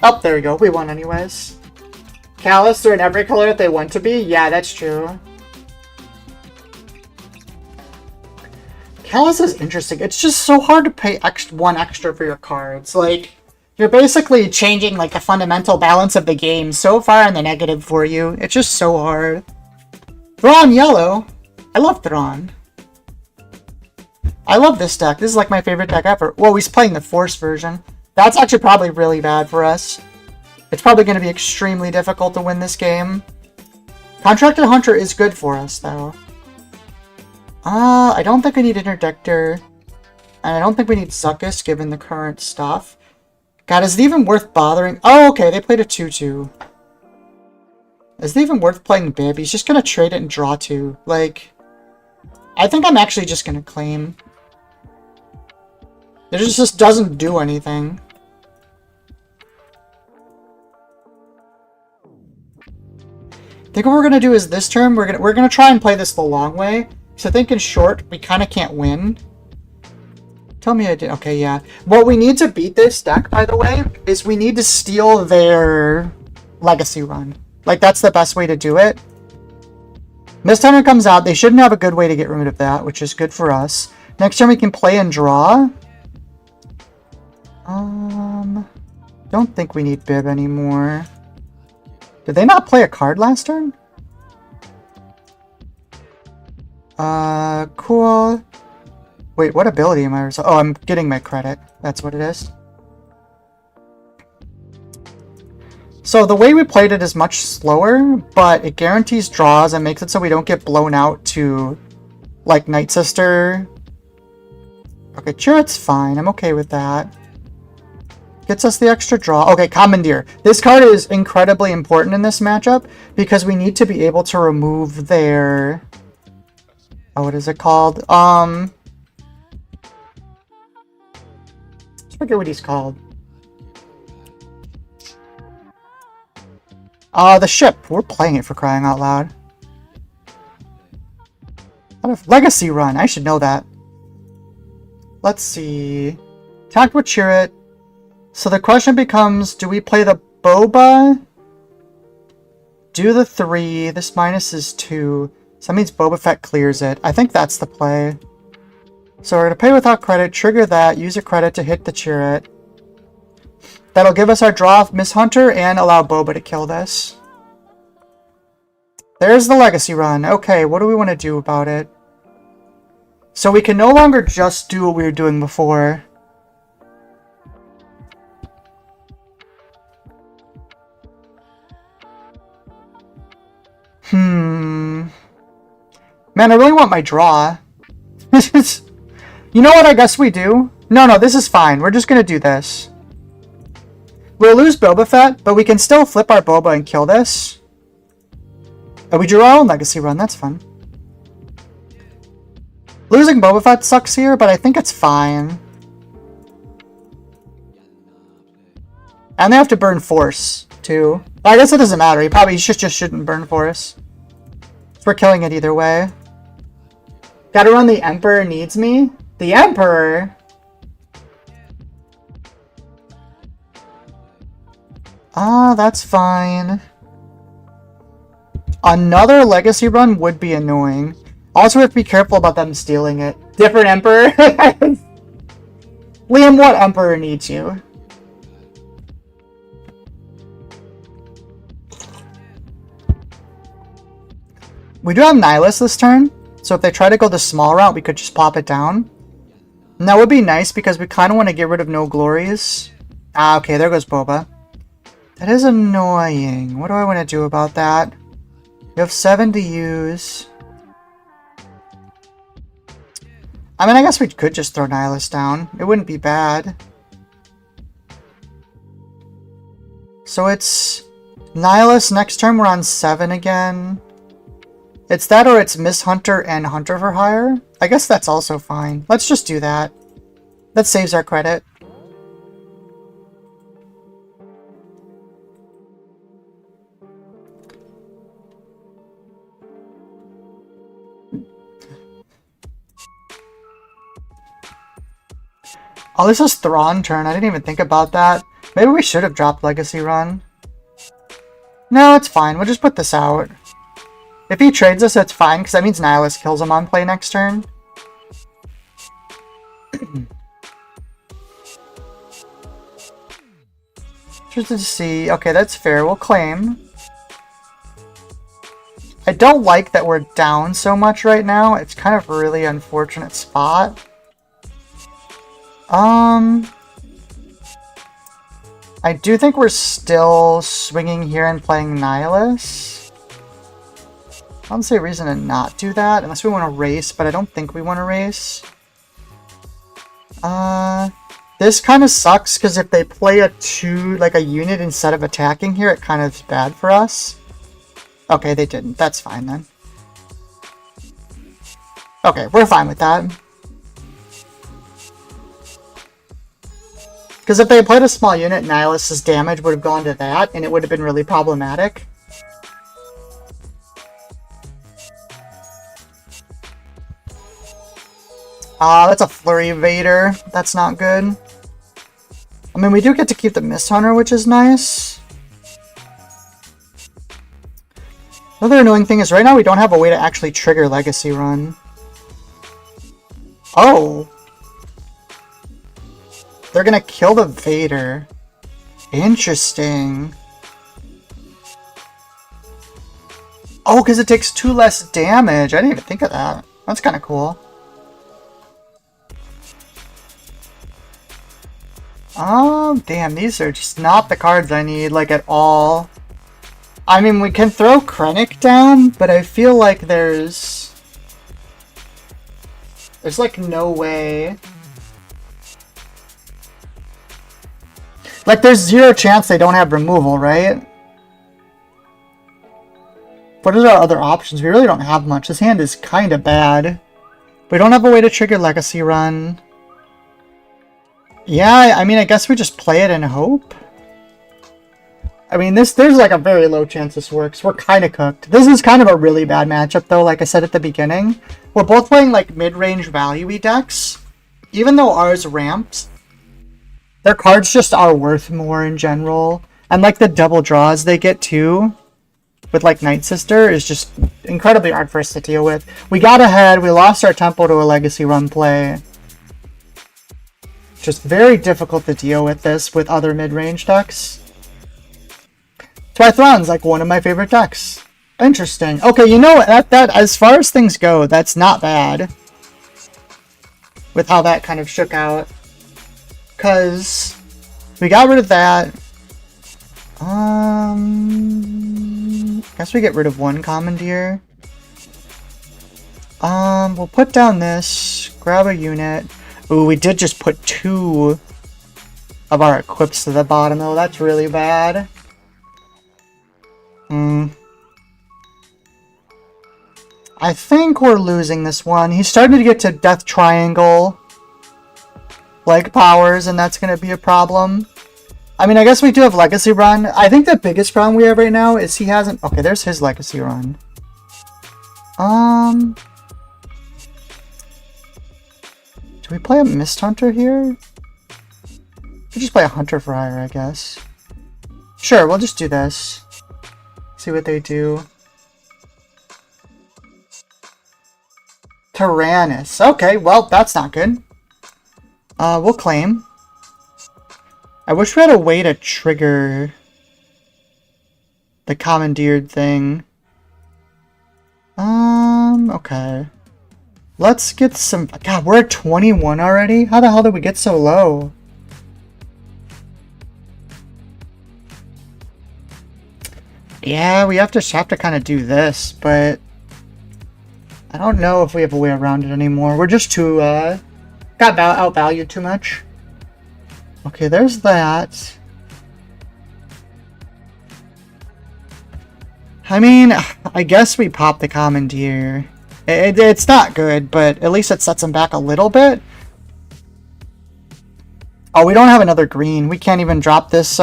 Oh, there we go. We won anyways. Callus are in every color that they want to be? Yeah, that's true. Callus is interesting. It's just so hard to pay one extra for your cards. Like, you're basically changing, like, a fundamental balance of the game so far in the negative for you. It's just so hard. Thrawn Yellow. I love Thrawn. I love this deck. This is, like, my favorite deck ever. Well, he's playing the Force version. That's actually probably really bad for us. It's probably going to be extremely difficult to win this game. Contracted Hunter is good for us, though. I don't think we need Interdictor. And I don't think we need Zuckuss, given the current stuff. God, is it even worth bothering? Oh, okay, they played a 2-2. Is it even worth playing Bib? He's just going to trade it and draw 2. Like, I think I'm actually just going to claim. It just doesn't do anything. I think what we're going to do is this turn, we're gonna try and play this the long way. So I think in short, we kind of can't win. Tell me I did. Okay, yeah. What we need to beat this deck, by the way, is we need to steal their legacy run. Like, that's the best way to do it. This time it comes out, they shouldn't have a good way to get rid of that, which is good for us. Next turn we can play and draw. Don't think we need Bib anymore. Did they not play a card last turn? Cool. Wait, what ability am I... Oh, I'm getting my credit. That's what it is. So the way we played it is much slower, but it guarantees draws and makes it so we don't get blown out to, like, Night Sister. Okay, Chirrut's fine. I'm okay with that. Gets us the extra draw. Okay, Commandeer. This card is incredibly important in this matchup because we need to be able to remove their... Oh, what is it called? I forget what he's called. The ship. We're playing it for crying out loud. Legacy run. I should know that. Let's see. Attacked with Chirrut. So the question becomes, do we play the Boba? Do the 3. This minus is 2. So that means Boba Fett clears it. I think that's the play. So we're going to pay without credit, trigger that, use a credit to hit the Chirrut. That'll give us our draw of Miss Hunter and allow Boba to kill this. There's the legacy run. Okay, what do we want to do about it? So we can no longer just do what we were doing before. Man, I really want my draw. You know what I guess we do? No, this is fine. We're just going to do this. We'll lose Boba Fett, but we can still flip our Boba and kill this. And we drew our own legacy run. That's fun. Losing Boba Fett sucks here, but I think it's fine. And they have to burn Force, too. I guess it doesn't matter. He probably just shouldn't burn Force. We're killing it either way. Gotta run the Emperor needs me? The Emperor? Ah, that's fine. Another legacy run would be annoying. Also, we have to be careful about them stealing it. Different Emperor? Liam, what Emperor needs you? We do have Nihilus this turn, so if they try to go the small route, we could just pop it down. And that would be nice because we kind of want to get rid of No Glories. Ah, okay, there goes Boba. That is annoying. What do I want to do about that? You have 7 to use. I mean, I guess we could just throw Nihilus down. It wouldn't be bad. So it's Nihilus. Next turn we're on 7 again. It's that or it's Miss Hunter and Hunter for Hire. I guess that's also fine. Let's just do that. That saves our credit. Oh, this is Thrawn turn. I didn't even think about that. Maybe we should have dropped Legacy Run. No, it's fine. We'll just put this out. If he trades us, that's fine, because that means Nihilus kills him on play next turn. Just to see. Okay, that's fair. We'll claim. I don't like that we're down so much right now. It's kind of a really unfortunate spot. I do think we're still swinging here and playing Nihilus. I don't see a reason to not do that, unless we want to race, but I don't think we want to race. This kind of sucks, because if they play a unit instead of attacking here, it kind of is bad for us. Okay, they didn't. That's fine, then. Okay, we're fine with that. Because if they played a small unit, Nihilus's damage would have gone to that, and it would have been really problematic. That's a Flurry Vader. That's not good. I mean, we do get to keep the Mist Hunter, which is nice. The other annoying thing is right now we don't have a way to actually trigger Legacy Run. Oh! They're gonna kill the Vader. Interesting. Oh, because it takes 2 less damage. I didn't even think of that. That's kind of cool. Oh, damn. These are just not the cards I need, like, at all. I mean, we can throw Krennic down, but I feel like there's like, no way. Like, there's 0 chance they don't have removal, right? What are our other options? We really don't have much. This hand is kind of bad. We don't have a way to trigger Legacy Run. Yeah, I mean, I guess we just play it and hope. I mean, there's like a very low chance this works. We're kind of cooked. This is kind of a really bad matchup, though, like I said at the beginning. We're both playing, like, mid-range value-y decks. Even though ours ramps, their cards just are worth more in general. And, like, the double draws they get, too, with, like, Night Sister is just incredibly hard for us to deal with. We got ahead. We lost our tempo to a Legacy Run play. just very difficult to deal with this with other mid-range decks. Twythron's like one of my favorite decks. Interesting. Okay, you know, that as far as things go, that's not bad. With how that kind of shook out. Because we got rid of that. Guess we get rid of one commandeer. We'll put down this. Grab a unit. Ooh, we did just put 2 of our equips to the bottom, though. That's really bad. I think we're losing this one. He's starting to get to Death Triangle like powers, and that's going to be a problem. I mean, I guess we do have Legacy Run. I think the biggest problem we have right now is he hasn't... Okay, there's his Legacy Run. Do we play a Mist Hunter here? We just play a Hunter for Hire, I guess. Sure, we'll just do this. See what they do. Tyrannus. Okay, well, that's not good. We'll claim. I wish we had a way to trigger the commandeered thing. Okay. Let's get some... God, we're at 21 already? How the hell did we get so low? Yeah, we have to kind of do this, but... I don't know if we have a way around it anymore. We're just too, got outvalued too much. Okay, there's that. I mean, I guess we pop the commandeer. It's not good, but at least it sets him back a little bit. Oh, we don't have another green. We can't even drop this,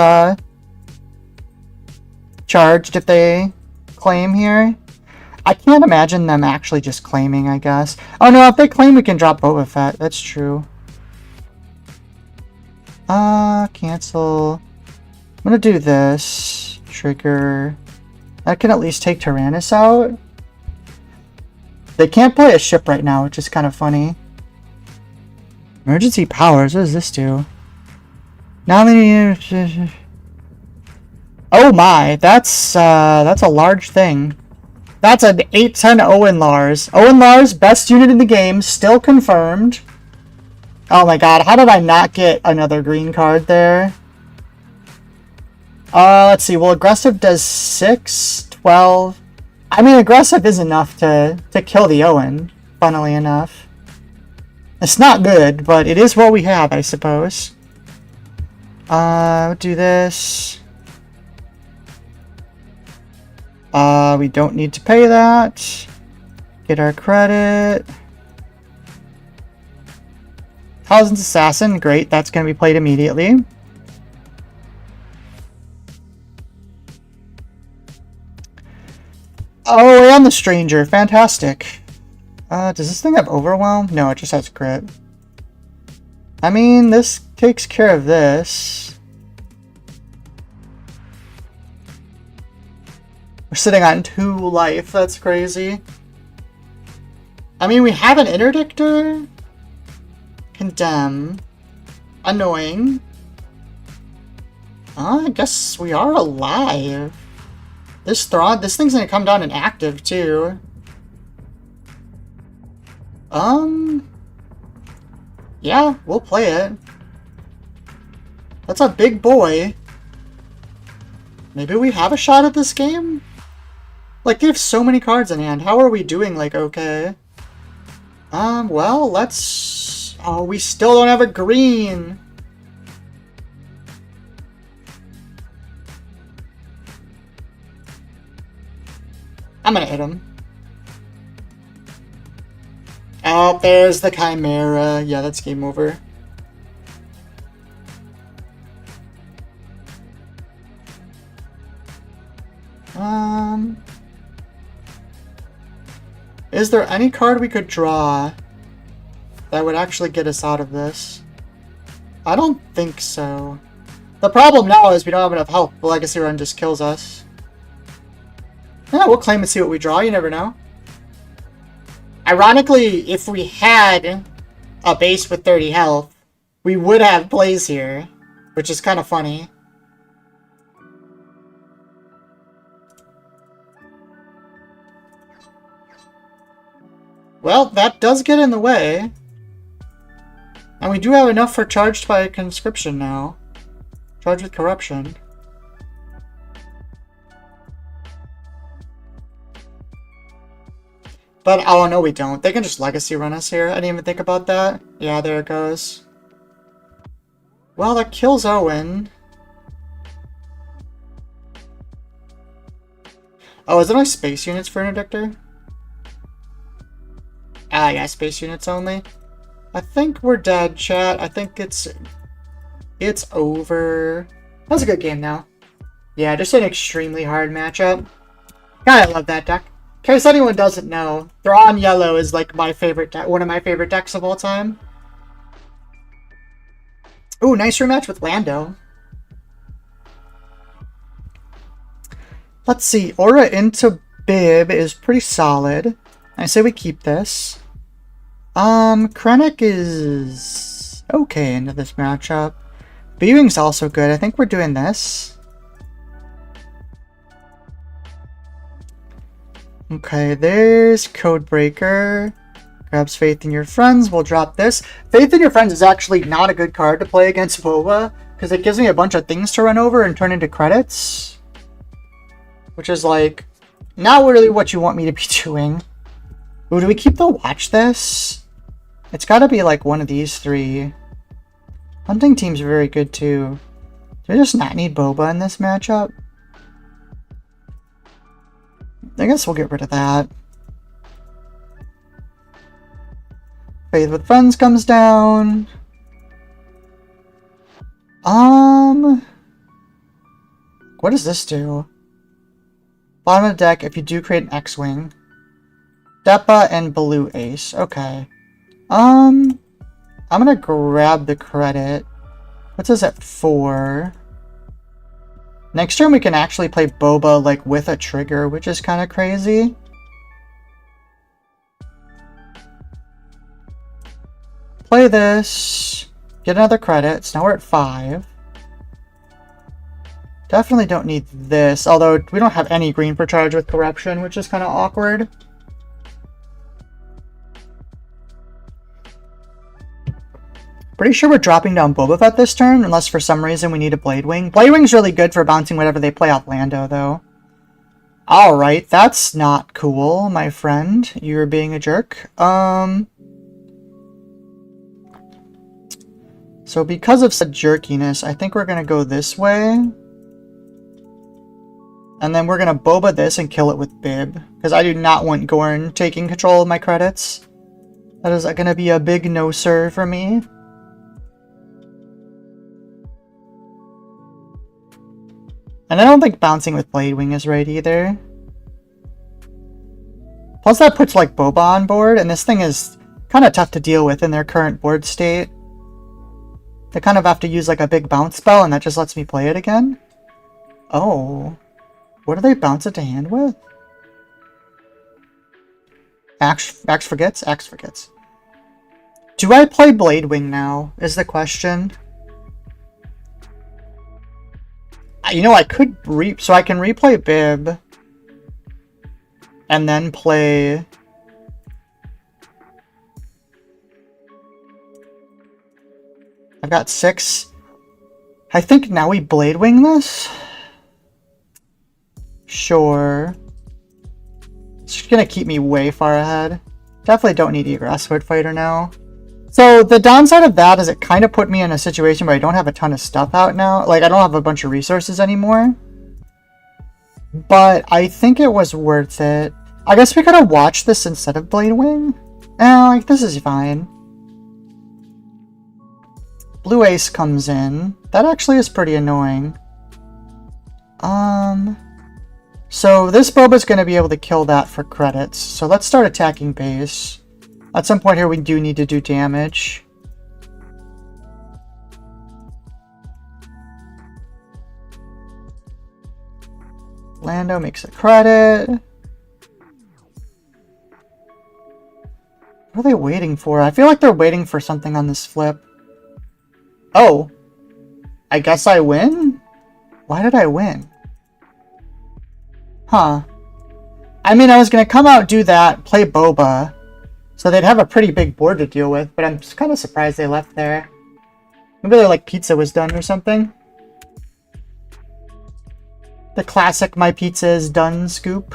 charged if they claim here. I can't imagine them actually just claiming, I guess. Oh no, if they claim we can drop Boba Fett. That's true. Cancel. I'm gonna do this. Trigger. I can at least take Tyrannus out. They can't play a ship right now, which is kind of funny. Emergency powers. What does this do? Now they need... Oh my, that's a large thing. That's an 8-10 Owen Lars. Owen Lars, best unit in the game, still confirmed. Oh my god, how did I not get another green card there? Let's see. Well, aggressive does 6, 12. I mean, aggressive is enough to kill the Owen, funnily enough. It's not good, but it is what we have, I suppose. Do this. We don't need to pay that. Get our credit. Thousands Assassin, great. That's going to be played immediately. Oh, and the Stranger. Fantastic. Does this thing have Overwhelm? No, it just has Crit. I mean, this takes care of this. We're sitting on 2 life. That's crazy. I mean, we have an Interdictor. Condemn. Annoying. I guess we are alive. This thing's gonna come down in active, too. Yeah, we'll play it. That's a big boy. Maybe we have a shot at this game? Like, they have so many cards in hand. How are we doing, like, okay? Well, let's... Oh, we still don't have a green. I'm gonna hit him. Oh, there's the Chimera. Yeah, that's game over. Is there any card we could draw that would actually get us out of this? I don't think so. The problem now is we don't have enough health. The Legacy Run just kills us. Yeah, we'll claim and see what we draw. You never know. Ironically, if we had a base with 30 health, we would have plays here, which is kind of funny. Well, that does get in the way. And we do have enough for charged by conscription now. Charged with corruption. But, oh no we don't. They can just legacy run us here. I didn't even think about that. Yeah, there it goes. Well, that kills Owen. Oh, is it only space units for Interdictor? Ah, yeah, space units only. I think we're dead, chat. I think it's over. That was a good game, though. Yeah, just an extremely hard matchup. God, I love that deck. In case anyone doesn't know, Thrawn Yellow is like my favorite deck, one of my favorite decks of all time. Ooh, nice rematch with Lando. Let's see, Aura into Bib is pretty solid. I say we keep this. Krennic is okay into this matchup. B-Wing's also good. I think we're doing this. Okay, there's Codebreaker. Grabs Faith in Your Friends. We'll drop this. Faith in Your Friends is actually not a good card to play against Boba, because it gives me a bunch of things to run over and turn into credits. Which is like, not really what you want me to be doing. Ooh, do we keep the Watch This? It's gotta be like one of these three. Hunting Team's very good too. Do we just not need Boba in this matchup? I guess we'll get rid of that. Faith with Friends comes down. What does this do? Bottom of the deck, if you do create an X-Wing. Depa and Blue Ace. Okay. I'm gonna grab the credit. What's this at 4? Next turn we can actually play Boba like with a trigger, which is kind of crazy. Play this. Get another credit. So now we're at 5. Definitely don't need this, although we don't have any green for charge with corruption, which is kind of awkward. Pretty sure we're dropping down Boba Fett this turn, unless for some reason we need a Blade Wing. Blade Wing's really good for bouncing whatever they play off Lando, though. Alright, that's not cool, my friend. You're being a jerk. So because of said jerkiness, I think we're going to go this way. And then we're going to Boba this and kill it with Bib. Because I do not want Gorn taking control of my credits. That is going to be a big no-sir for me. And I don't think bouncing with Blade Wing is right either. Plus that puts like Boba on board, and this thing is kind of tough to deal with in their current board state. They kind of have to use like a big bounce spell, and that just lets me play it again. Oh. What do they bounce it to hand with? Axe forgets? Axe forgets. Do I play Blade Wing now, is the question. You know, I could so I can replay Bib. And then play... I've got 6. I think now we Blade Wing this? Sure. It's just gonna keep me way far ahead. Definitely don't need Eager Escort Fighter now. So the downside of that is it kind of put me in a situation where I don't have a ton of stuff out now. Like, I don't have a bunch of resources anymore. But I think it was worth it. I guess we could have watched this instead of Blade Wing. Like, this is fine. Blue Ace comes in. That actually is pretty annoying. So this Boba's going to be able to kill that for credits. So let's start attacking base. At some point here we do need to do damage. Lando makes a credit. What are they waiting for? I feel like they're waiting for something on this flip. Oh, I guess I win? Why did I win? Huh. I mean, I was gonna come out, do that, play Boba, so they'd have a pretty big board to deal with, but I'm just kind of surprised they left there. Maybe their, like, pizza was done or something. The classic "my pizza is done" scoop.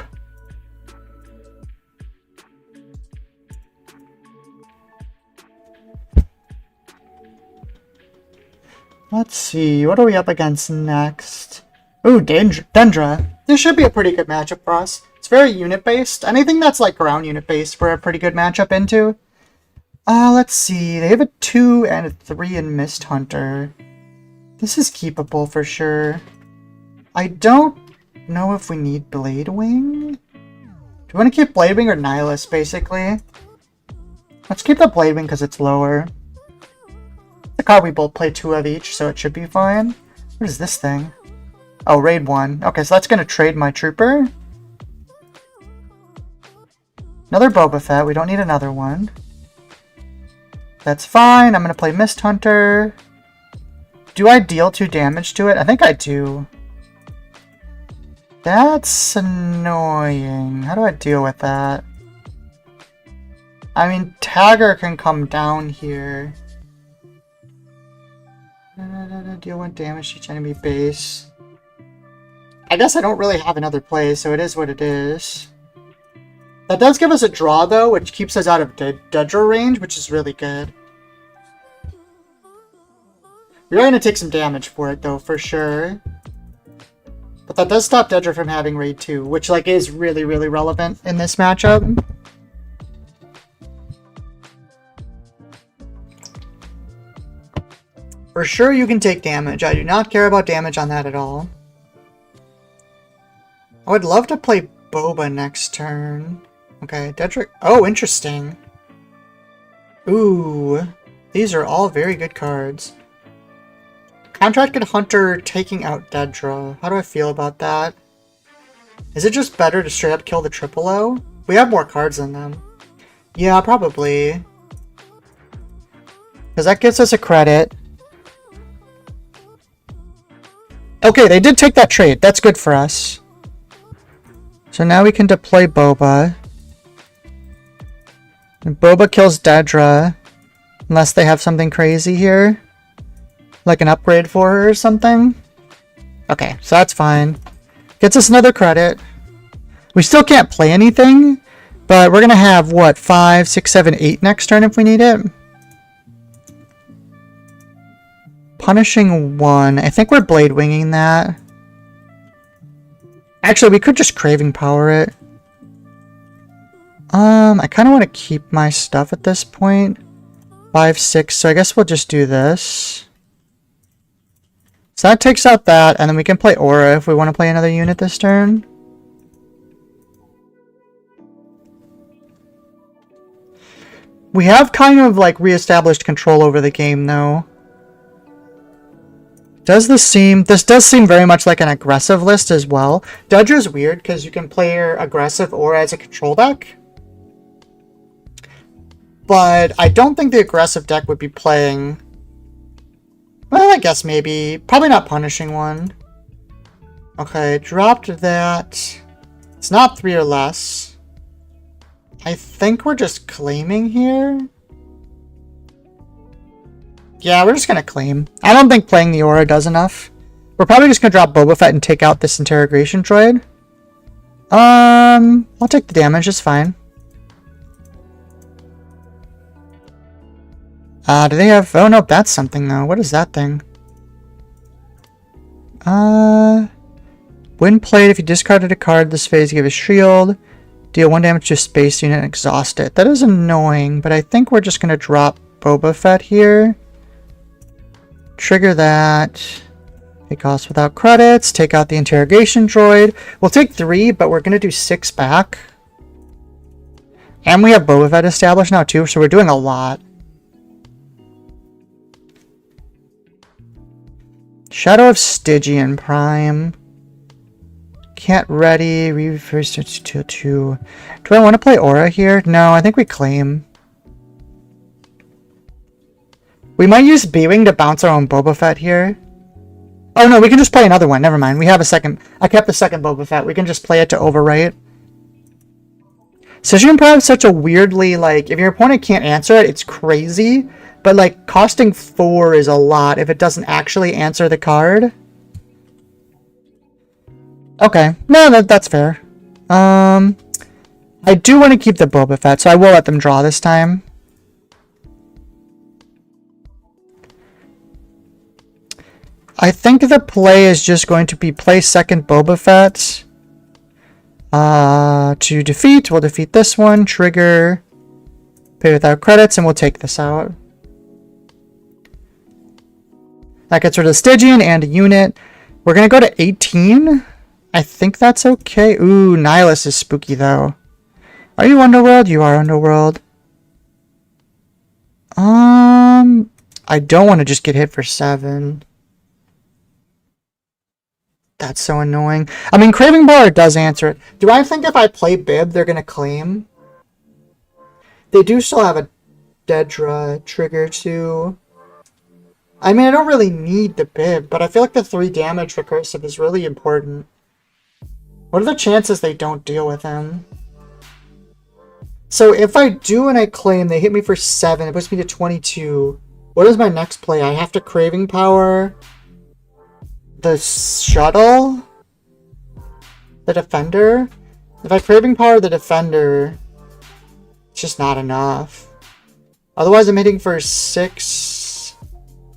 Let's see, what are we up against next? Ooh, Dendra. This should be a pretty good matchup for us. It's very unit-based. Anything that's like ground unit-based, we're a pretty good matchup into. Let's see. They have a 2 and a 3 in Mist Hunter. This is keepable for sure. I don't know if we need Blade Wing. Do we want to keep Blade Wing or Nihilus, basically? Let's keep the Blade Wing because it's lower. The card we both play 2 of each, so it should be fine. What is this thing? Oh, raid 1. Okay, so that's going to trade my Trooper. Another Boba Fett. We don't need another one. That's fine. I'm going to play Mist Hunter. Do I deal 2 damage to it? I think I do. That's annoying. How do I deal with that? I mean, Tagger can come down here. Deal 1 damage to each enemy base. I guess I don't really have another play, so it is what it is. That does give us a draw, though, which keeps us out of Dedra range, which is really good. We are going to take some damage for it, though, for sure. But that does stop Dedra from having raid 2, which, like, is really, really relevant in this matchup. For sure you can take damage. I do not care about damage on that at all. I would love to play Boba next turn. Okay, Dedrick. Oh, interesting. Ooh, these are all very good cards. Contracted Hunter taking out Dedra. How do I feel about that? Is it just better to straight up kill the triple O? We have more cards than them. Yeah, probably. Because that gives us a credit. Okay, they did take that trade. That's good for us. So now we can deploy Boba. And Boba kills Dedra. Unless they have something crazy here. Like an upgrade for her or something. Okay, so that's fine. Gets us another credit. We still can't play anything. But we're going to have, what, 5, 6, 7, 8 next turn if we need it. Punishing 1. I think we're Blade Winging that. Actually, we could just Craving Power it. I kind of want to keep my stuff at this point. 5, 6, so I guess we'll just do this. So that takes out that, and then we can play Aura if we want to play another unit this turn. We have kind of like reestablished control over the game though. This does seem very much like an aggressive list as well. Dedra's weird because you can play your aggressive Aura as a control deck. But I don't think the aggressive deck would be playing... Well, I guess maybe. Probably not Punishing 1. Okay, dropped that. It's not 3 or less. I think we're just claiming here. Yeah, we're just going to claim. I don't think playing the Aura does enough. We're probably just going to drop Boba Fett and take out this Interrogation Droid. I'll take the damage, it's fine. Do they have... Oh, no, that's something, though. What is that thing? When played, if you discarded a card this phase, give a shield. Deal 1 damage to a space unit and exhaust it. That is annoying, but I think we're just going to drop Boba Fett here. Trigger that. Take costs without credits. Take out the Interrogation Droid. We'll take 3, but we're going to do 6 back. And we have Boba Fett established now, too, so we're doing a lot. Shadow of Stygian Prime. Can't ready. Reverse to 2. Do I want to play Aura here? No, I think we claim. We might use B-Wing to bounce our own Boba Fett here. Oh no, we can just play another one. Never mind. We have a second. I kept the second Boba Fett. We can just play it to overwrite. Decision Improv is such a weirdly, like, if your opponent can't answer it, it's crazy. But, like, costing 4 is a lot if it doesn't actually answer the card. Okay. No, that's fair. I do want to keep the Boba Fett, so I will let them draw this time. I think the play is just going to be play second Boba Fett. To defeat, we'll defeat this one. Trigger. Pay without credits, and we'll take this out. That gets rid of Stygian and a unit. We're going to go to 18. I think that's okay. Ooh, Nihilus is spooky, though. Are you Underworld? You are Underworld. I don't want to just get hit for 7. That's so annoying. I mean, Craving Power does answer it. Do I think if I play Bib, they're going to claim? They do still have a Dedra trigger, too. I mean, I don't really need the Bib, but I feel like the 3 damage recursive is really important. What are the chances they don't deal with him? So if I do and I claim, they hit me for 7, it puts me to 22. What is my next play? I have to Craving Power the Shuttle? The Defender? If I Craving Power the Defender, it's just not enough. Otherwise, I'm hitting for 6,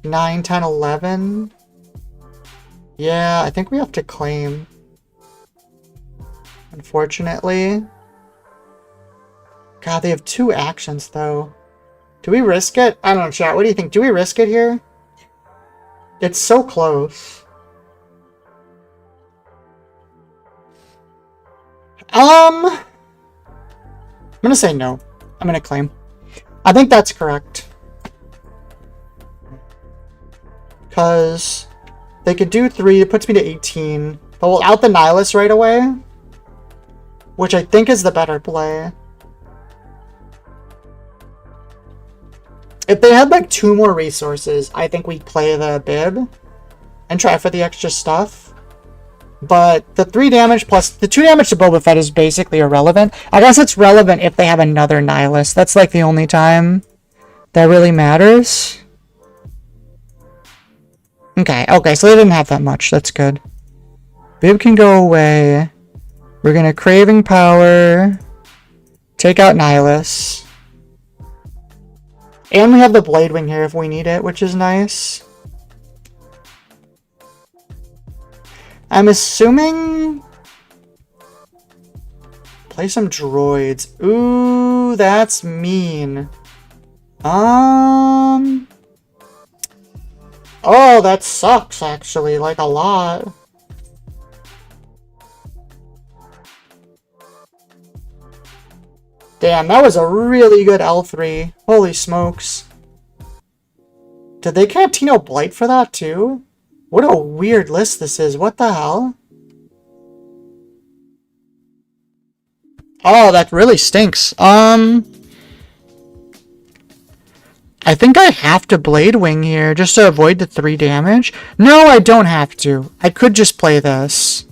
9, 10, 11. Yeah, I think we have to claim. Unfortunately. God, they have 2 actions, though. Do we risk it? I don't know, chat. What do you think? Do we risk it here? It's so close. I'm gonna say no. I'm gonna claim. I think that's correct. Because they could do 3. It puts me to 18. But we'll out the Nihilus right away. Which I think is the better play. If they had like 2 more resources, I think we'd play the Bib. And try for the extra stuff. But the 3 damage plus the 2 damage to Boba Fett is basically irrelevant. I guess it's relevant if they have another Nihilus. That's like the only time that really matters. Okay, so they didn't have that much. That's good. Bib can go away. We're gonna Craving Power. Take out Nihilus. And we have the Blade Wing here if we need it, which is nice. I'm assuming... Play some droids. Ooh, that's mean. Oh, that sucks, actually. Like, a lot. Damn, that was a really good L3. Holy smokes. Did they Cantino Blight for that, too? What a weird list this is. What the hell? Oh, that really stinks. I think I have to Blade Wing here just to avoid the 3 damage. No, I don't have to. I could just play this.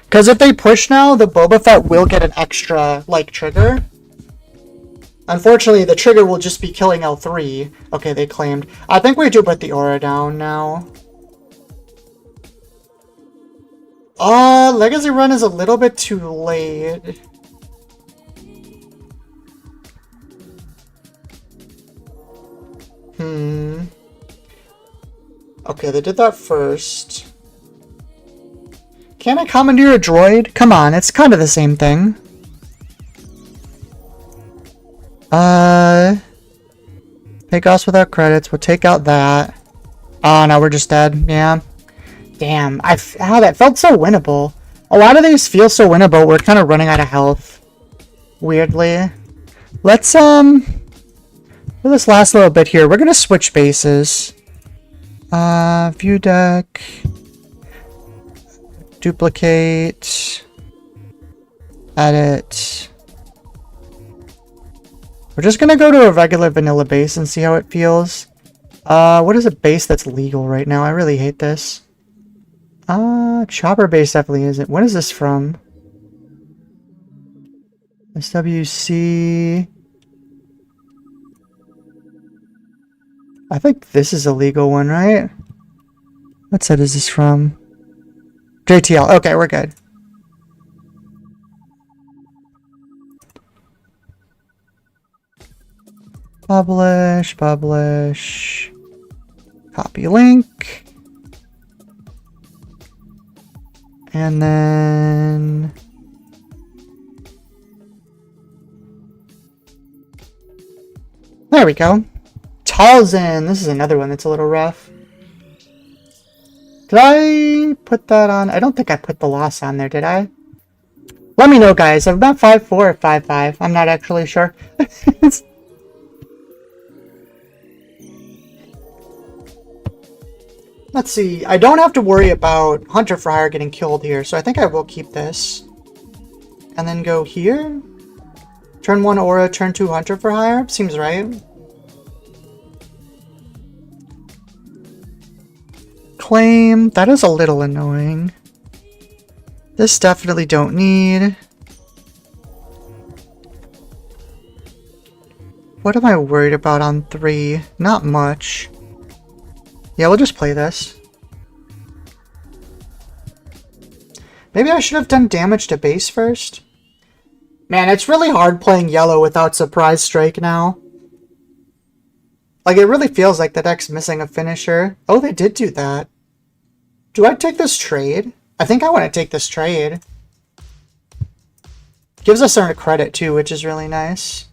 Because if they push now, the Boba Fett will get an extra, like, trigger. Unfortunately, the trigger will just be killing L3. Okay, they claimed. I think we do put the aura down now. Legacy Run is a little bit too late. Okay, they did that first. Can I commandeer a droid? Come on, it's kind of the same thing. Take us without credits. We'll take out that. Oh, no, we're just dead. Yeah. Damn. That felt so winnable. A lot of these feel so winnable. We're kind of running out of health. Weirdly. Let's, for this last little bit here, we're gonna switch bases. View deck. Duplicate. Edit. We're just gonna go to a regular vanilla base and see how it feels. What is a base that's legal right now? I really hate this. Chopper base definitely isn't. What is this from? SWC. I think this is a legal one, right? What set is this from? JTL. Okay, we're good. Publish, publish. Copy link. And then... there we go. Talzin. This is another one that's a little rough. Did I put that on? I don't think I put the loss on there, did I? Let me know, guys. I'm about 5'4" or 5'5". I'm not actually sure. Let's see. I don't have to worry about Hunter for Hire getting killed here, so I think I will keep this. And then go here. Turn 1 Aura, turn 2 Hunter for Hire. Seems right. Claim. That is a little annoying. This definitely don't need. What am I worried about on 3? Not much. Yeah, we'll just play this. Maybe I should have done damage to base first. Man, it's really hard playing yellow without Surprise Strike now. Like, it really feels like the deck's missing a finisher. Oh, they did do that. Do I take this trade? I think I want to take this trade. Gives us our credit, too, which is really nice.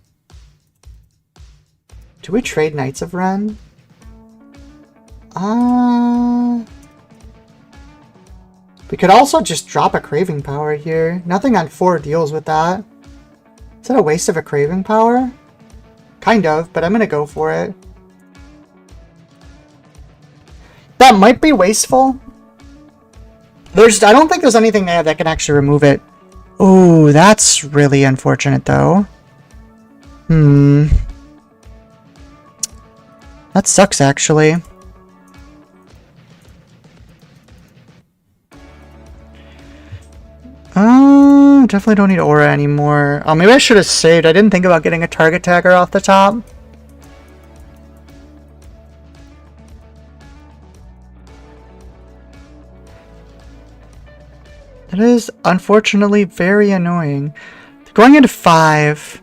Do we trade Knights of Ren? We could also just drop a Craving Power here. Nothing on 4 deals with that. Is that a waste of a Craving Power? Kind of, but I'm going to go for it. That might be wasteful. I don't think there's anything there that can actually remove it. Ooh, that's really unfortunate, though. That sucks, actually. Definitely don't need Aura anymore. Oh, maybe I should have saved. I didn't think about getting a target tagger off the top. That is unfortunately very annoying. Going into 5.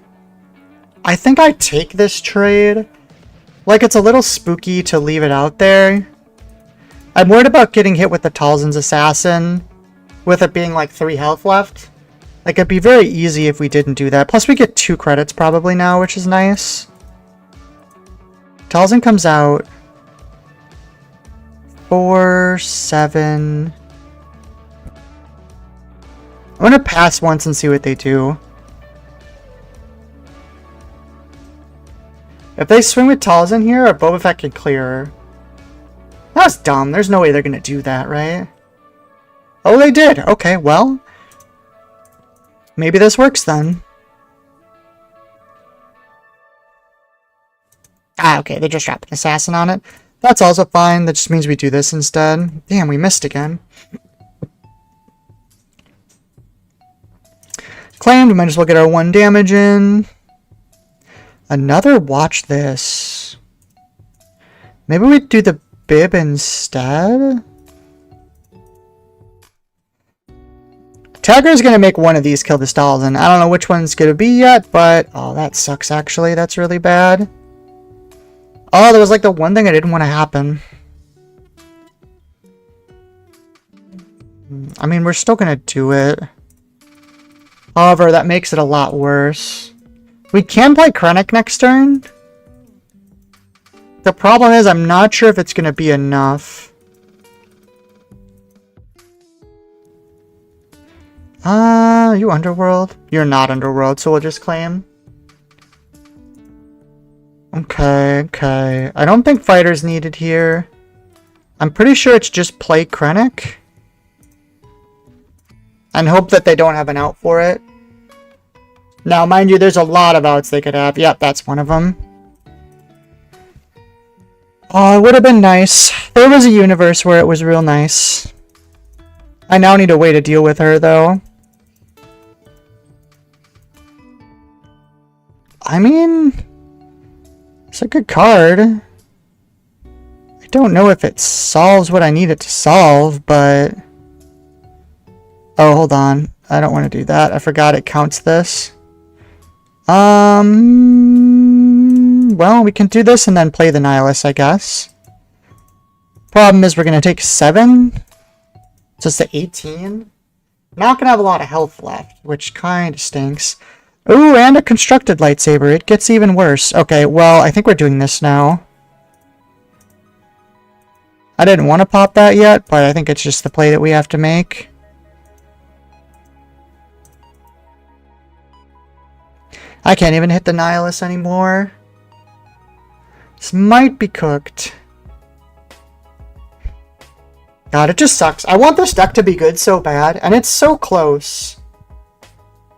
I think I take this trade. Like, it's a little spooky to leave it out there. I'm worried about getting hit with the Talzin's Assassin, with it being like 3 health left. Like, it'd be very easy if we didn't do that. Plus, we get 2 credits probably now, which is nice. Talzin comes out. 4, 7. I'm gonna pass once and see what they do. If they swing with Talzin here, or Boba Fett can clear her. That's dumb. There's no way they're gonna do that, right? Oh, they did. Okay, well. Maybe this works then. Ah, okay, they just dropped an assassin on it. That's also fine. That just means we do this instead. Damn, we missed again. Claimed. We might as well get our 1 damage in. Another watch this. Maybe we do the bib instead? Tagger is going to make one of these kill the stalls, and I don't know which one's going to be yet, but... oh, that sucks, actually. That's really bad. Oh, there was like the one thing I didn't want to happen. I mean, we're still going to do it. However, that makes it a lot worse. We can play Krennic next turn. The problem is I'm not sure if it's going to be enough. You Underworld? You're not Underworld, so we'll just claim. Okay, okay. I don't think Fighter's needed here. I'm pretty sure it's just play Krennic. And hope that they don't have an out for it. Now, mind you, there's a lot of outs they could have. Yep, that's one of them. Oh, it would have been nice. There was a universe where it was real nice. I now need a way to deal with her, though. I mean, it's a good card. I don't know if it solves what I need it to solve, but... Oh, hold on. I don't want to do that. I forgot it counts this. Well, we can do this and then play the Nihilus, I guess. Problem is we're going to take 7. So it's the 18. Not going to have a lot of health left, which kind of stinks. Ooh, and a constructed lightsaber. It gets even worse. Okay, well, I think we're doing this now. I didn't want to pop that yet, but I think it's just the play that we have to make. I can't even hit the Nihilus anymore. This might be cooked. God, it just sucks. I want this deck to be good so bad, and it's so close.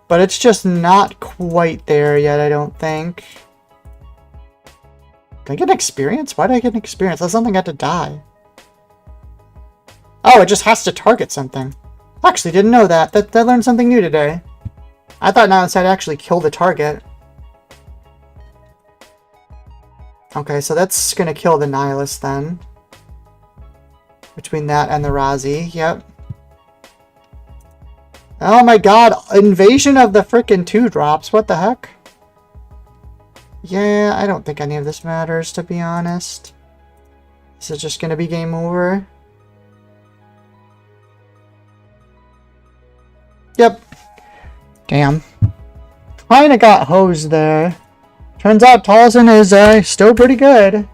But it's just not quite there yet, I don't think. Can I get an experience? Why did I get an experience? That's something I had to die. Oh, it just has to target something. Actually, didn't know that. I learned something new today. I thought now I'd actually kill the target. Okay, so that's gonna kill the Nihilus then. Between that and the Razi, yep. Oh my god, invasion of the frickin' 2-drops, what the heck? Yeah, I don't think any of this matters, to be honest. This is just gonna be game over. Yep. Damn. Kinda got hosed there. Turns out Taliesin is still pretty good.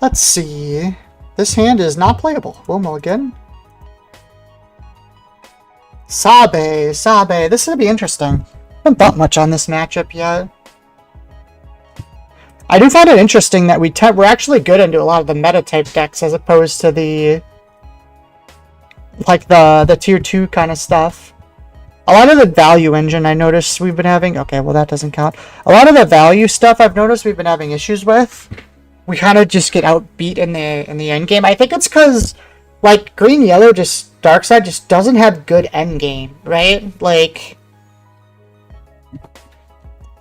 Let's see. This hand is not playable. We'll mulligan. Sabe. This will be interesting. I haven't thought much on this matchup yet. I do find it interesting that we're actually good into a lot of the meta type decks as opposed to the the tier 2 kind of stuff. A lot of the value engine I noticed we've been having. Okay, well that doesn't count. A lot of the value stuff I've noticed we've been having issues with. We kind of just get outbeat in the end game. I think it's because like green yellow Darkseid just doesn't have good end game, right? Like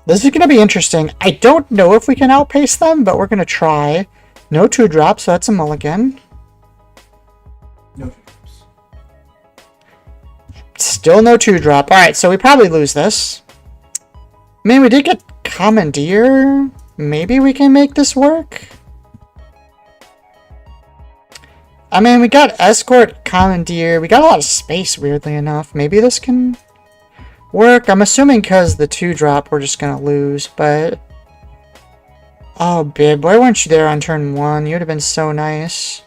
this is gonna be interesting. I don't know if we can outpace them, but we're gonna try. No 2-drop, so that's a mulligan. No 2-drops. Still no 2-drop. Alright, so we probably lose this. I mean, we did get Commandeer. Maybe we can make this work? I mean, we got Escort, Commandeer. We got a lot of space, weirdly enough. Maybe this can work. I'm assuming because the 2-drop we're just gonna lose, but... Oh, Bib, why weren't you there on turn 1? You would have been so nice.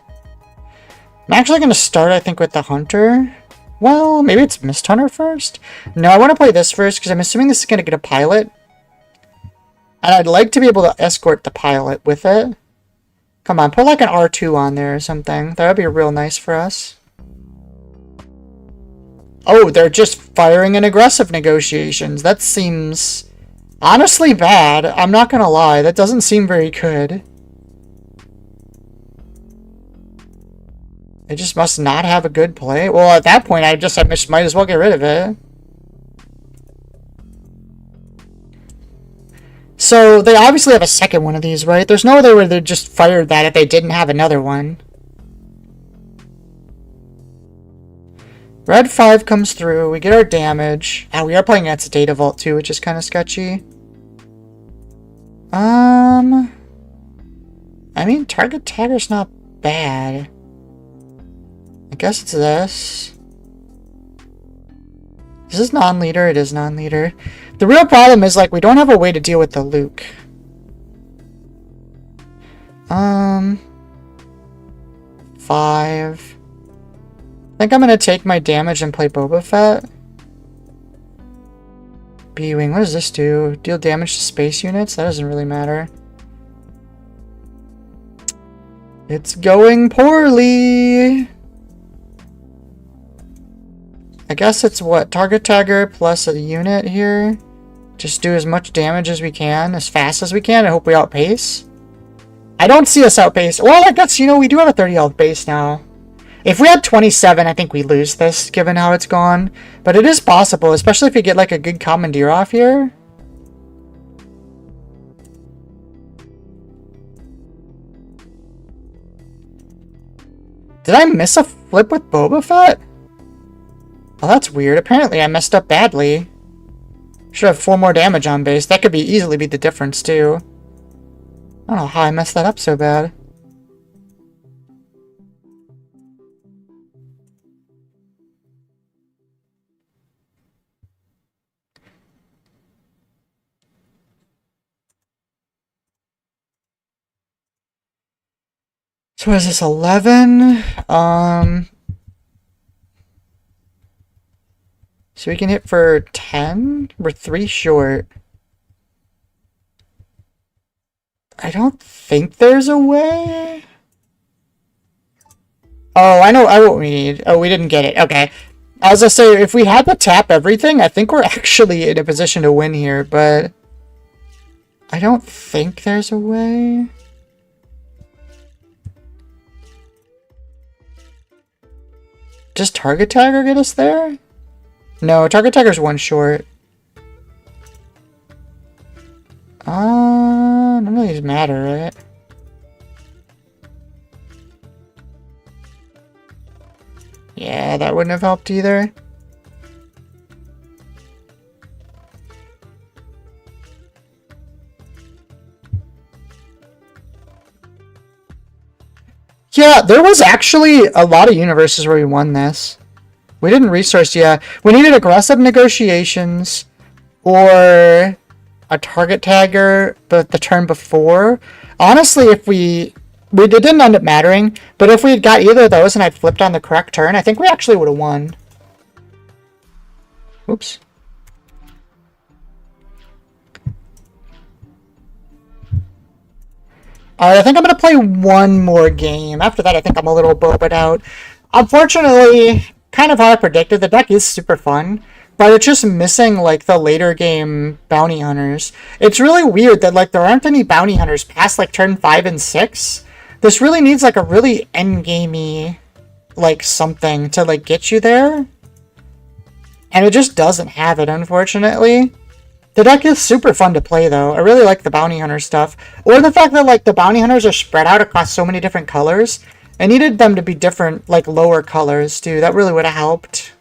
I'm actually gonna start, I think, with the Hunter. Well, maybe it's Mist Hunter first? No, I want to play this first, because I'm assuming this is gonna get a pilot. And I'd like to be able to escort the pilot with it. Come on, put like an R2 on there or something. That would be real nice for us. Oh, they're just firing in aggressive negotiations. That seems honestly bad. I'm not gonna lie. That doesn't seem very good. It just must not have a good play. Well, at that point, I might as well get rid of it. So, they obviously have a second one of these, right? There's no other way they just fired that if they didn't have another one. Red 5 comes through, we get our damage. Ah, we are playing against a Data Vault too, which is kind of sketchy. I mean, Target Tagger's not bad. I guess it's this. Is this non-leader? It is non-leader. The real problem is, like, we don't have a way to deal with the Luke. 5. I think I'm gonna take my damage and play Boba Fett. B-Wing, what does this do? Deal damage to space units? That doesn't really matter. It's going poorly! I guess it's what? Target tagger plus a unit here. Just do as much damage as we can, as fast as we can. I hope we outpace. I don't see us outpace. Well, I guess, you know, we do have a 30 health base now. If we had 27, I think we lose this, given how it's gone. But it is possible, especially if we get, like, a good commandeer off here. Did I miss a flip with Boba Fett? Well, that's weird. Apparently, I messed up badly. Should have 4 more damage on base. That could easily be the difference, too. I don't know how I messed that up so bad. So is this 11? So we can hit for 10? We're 3 short. I don't think there's a way. Oh, I know what we need. Oh, we didn't get it. Okay. I was gonna say, if we had to tap everything, I think we're actually in a position to win here, but I don't think there's a way. Does Target Tagger get us there? No, Target Tagger's 1 short. None of these matter, right? Yeah, that wouldn't have helped either. Yeah, there was actually a lot of universes where we won this. We didn't resource, yeah. We needed aggressive negotiations or a target tagger, but the turn before. Honestly, if it didn't end up mattering, but if we had got either of those and I'd flipped on the correct turn, I think we actually would have won. Oops. Alright, I think I'm going to play one more game. After that, I think I'm a little bobed out. Unfortunately, kind of how I predicted, the deck is super fun, but it's just missing, like, the later game bounty hunters. It's really weird that, like, there aren't any bounty hunters past, like, turn 5 and 6. This really needs, like, a really endgamey, like, something to, like, get you there. And it just doesn't have it, unfortunately. The deck is super fun to play, though. I really like the bounty hunter stuff. Or the fact that, like, the bounty hunters are spread out across so many different colors. I needed them to be different, like, lower colors, too. That really would have helped.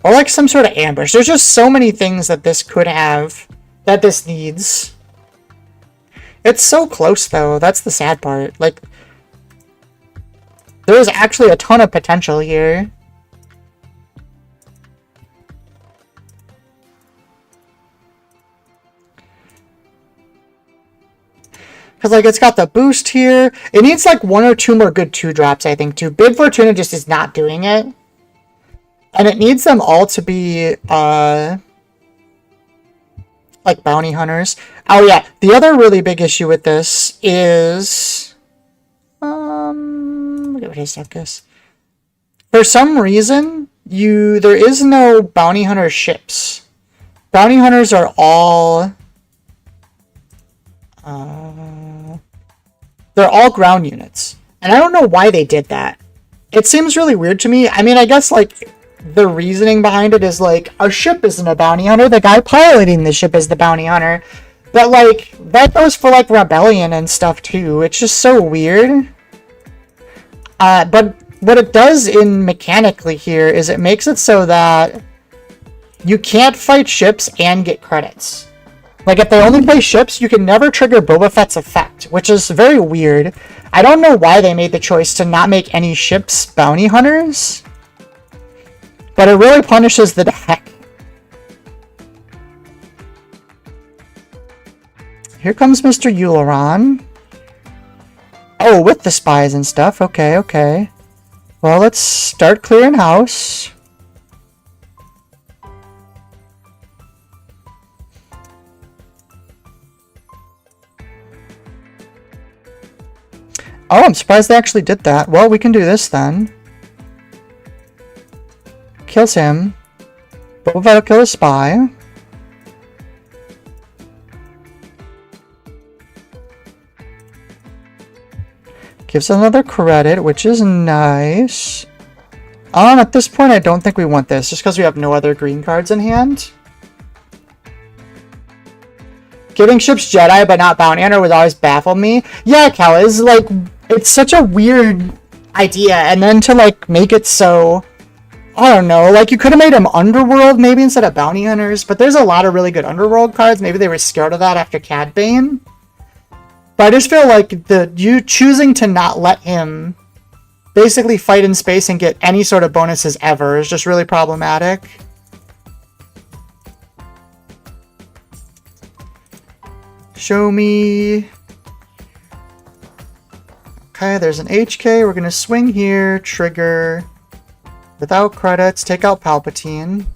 Or, like, some sort of ambush. There's just so many things that this could have, that this needs. It's so close, though. That's the sad part. Like, there's actually a ton of potential here. Because, like, it's got the boost here. It needs, like, 1 or 2 more good 2-drops, I think, too. Bib Fortuna just is not doing it. And it needs them all to be, like, bounty hunters. Oh, yeah. The other really big issue with this is... What is this? For some reason, there is no bounty hunter ships. Bounty hunters are all... they're all ground units. And I don't know why they did that. It seems really weird to me. I mean, I guess, like, the reasoning behind it is, like, a ship isn't a bounty hunter. The guy piloting the ship is the bounty hunter. But, like, that goes for, like, Rebellion and stuff, too. It's just so weird. But what it does in mechanically here is it makes it so that you can't fight ships and get credits. Like, if they only play ships, you can never trigger Boba Fett's effect, which is very weird. I don't know why they made the choice to not make any ships bounty hunters, but it really punishes the deck. Here comes Mr. Euleron. Oh, with the spies and stuff. Okay, okay. Well, let's start clearing house. Oh, I'm surprised they actually did that. Well, we can do this then. kills him. Boba Fett will kill his spy. Gives another credit, which is nice. At this point, I don't think we want this, just because we have no other green cards in hand. Giving ships Jedi but not bounty hunter would always baffle me. Yeah, Cal, is like, it's such a weird idea, and then to like make it so, I don't know, like you could have made him Underworld maybe instead of bounty hunters, but there's a lot of really good Underworld cards. Maybe they were scared of that after Cad Bane. But I just feel like you choosing to not let him basically fight in space and get any sort of bonuses ever is just really problematic. Show me. Okay, there's an HK. We're going to swing here, trigger. Without credits, take out Palpatine.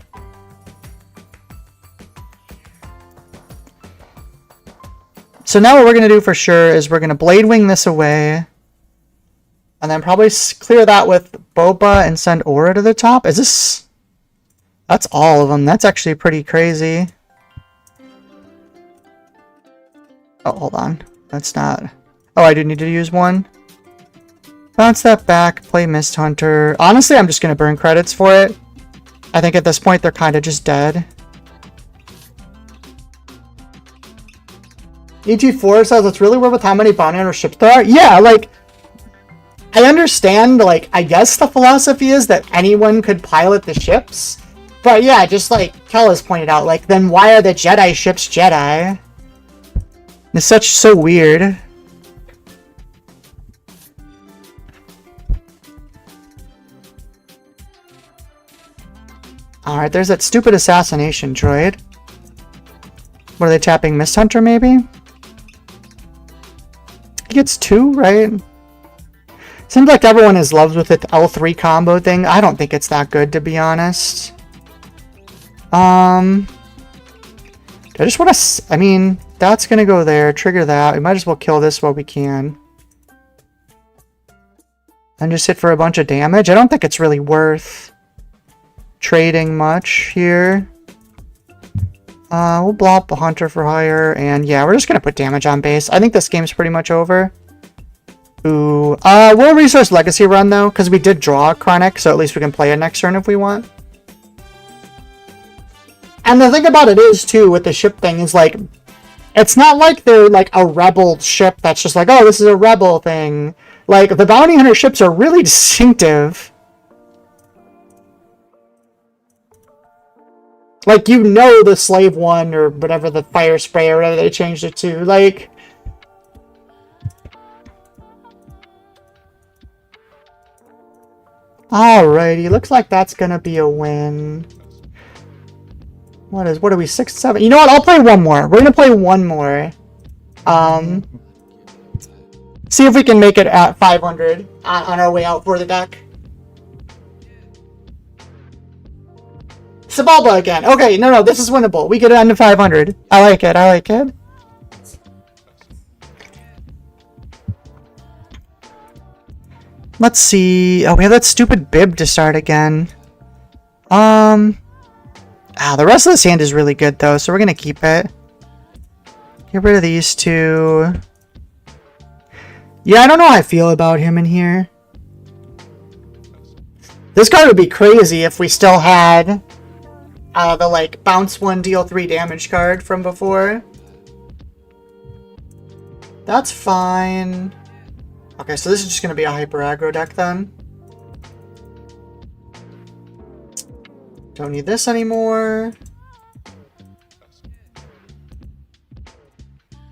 So now what we're going to do for sure is we're going to Blade Wing this away. And then probably clear that with Boba and send Aura to the top. Is this... That's all of them. That's actually pretty crazy. Oh, hold on. That's not... Oh, I do need to use one. Bounce that back, play Mist Hunter. Honestly, I'm just going to burn credits for it. I think at this point they're kind of just dead. EG4 says it's really weird with how many bounty hunter ships there are. Yeah, like, I understand, like, I guess the philosophy is that anyone could pilot the ships. But yeah, just like Kel has pointed out, like, then why are the Jedi ships Jedi? It's so weird. Alright, there's that stupid assassination droid. What are they tapping? Mist Hunter, maybe? He gets 2, right? Seems like everyone is loved with the L3 combo thing. I don't think it's that good, to be honest. I just want to... I mean, that's going to go there. Trigger that. We might as well kill this while we can. And just hit for a bunch of damage. I don't think it's really worth trading much here. We'll blow up a Hunter for hire, and yeah, we're just gonna put damage on base. I think this game's pretty much over. Ooh, we'll resource Legacy run though, because we did draw a Chronic, so at least we can play it next turn if we want. And the thing about it is, too, with the ship thing, is like, it's not like they're like a rebel ship that's just like, oh, this is a rebel thing. Like, the bounty hunter ships are really distinctive. Like, you know the Slave One, or whatever, the Fire Spray, or whatever they changed it to. Like... Alrighty, looks like that's gonna be a win. What are we, 6, 7? You know what, I'll play one more. We're gonna play one more. See if we can make it at 500 on our way out for the deck. Sabalba again. Okay, no, this is winnable. We get it under 500. I like it. Let's see. Oh, we have that stupid bib to start again. The rest of this hand is really good, though, so we're gonna keep it. Get rid of these two. Yeah, I don't know how I feel about him in here. This card would be crazy if we still had... the, like, bounce 1, deal 3 damage card from before. That's fine. Okay, so this is just going to be a hyper aggro deck then. Don't need this anymore.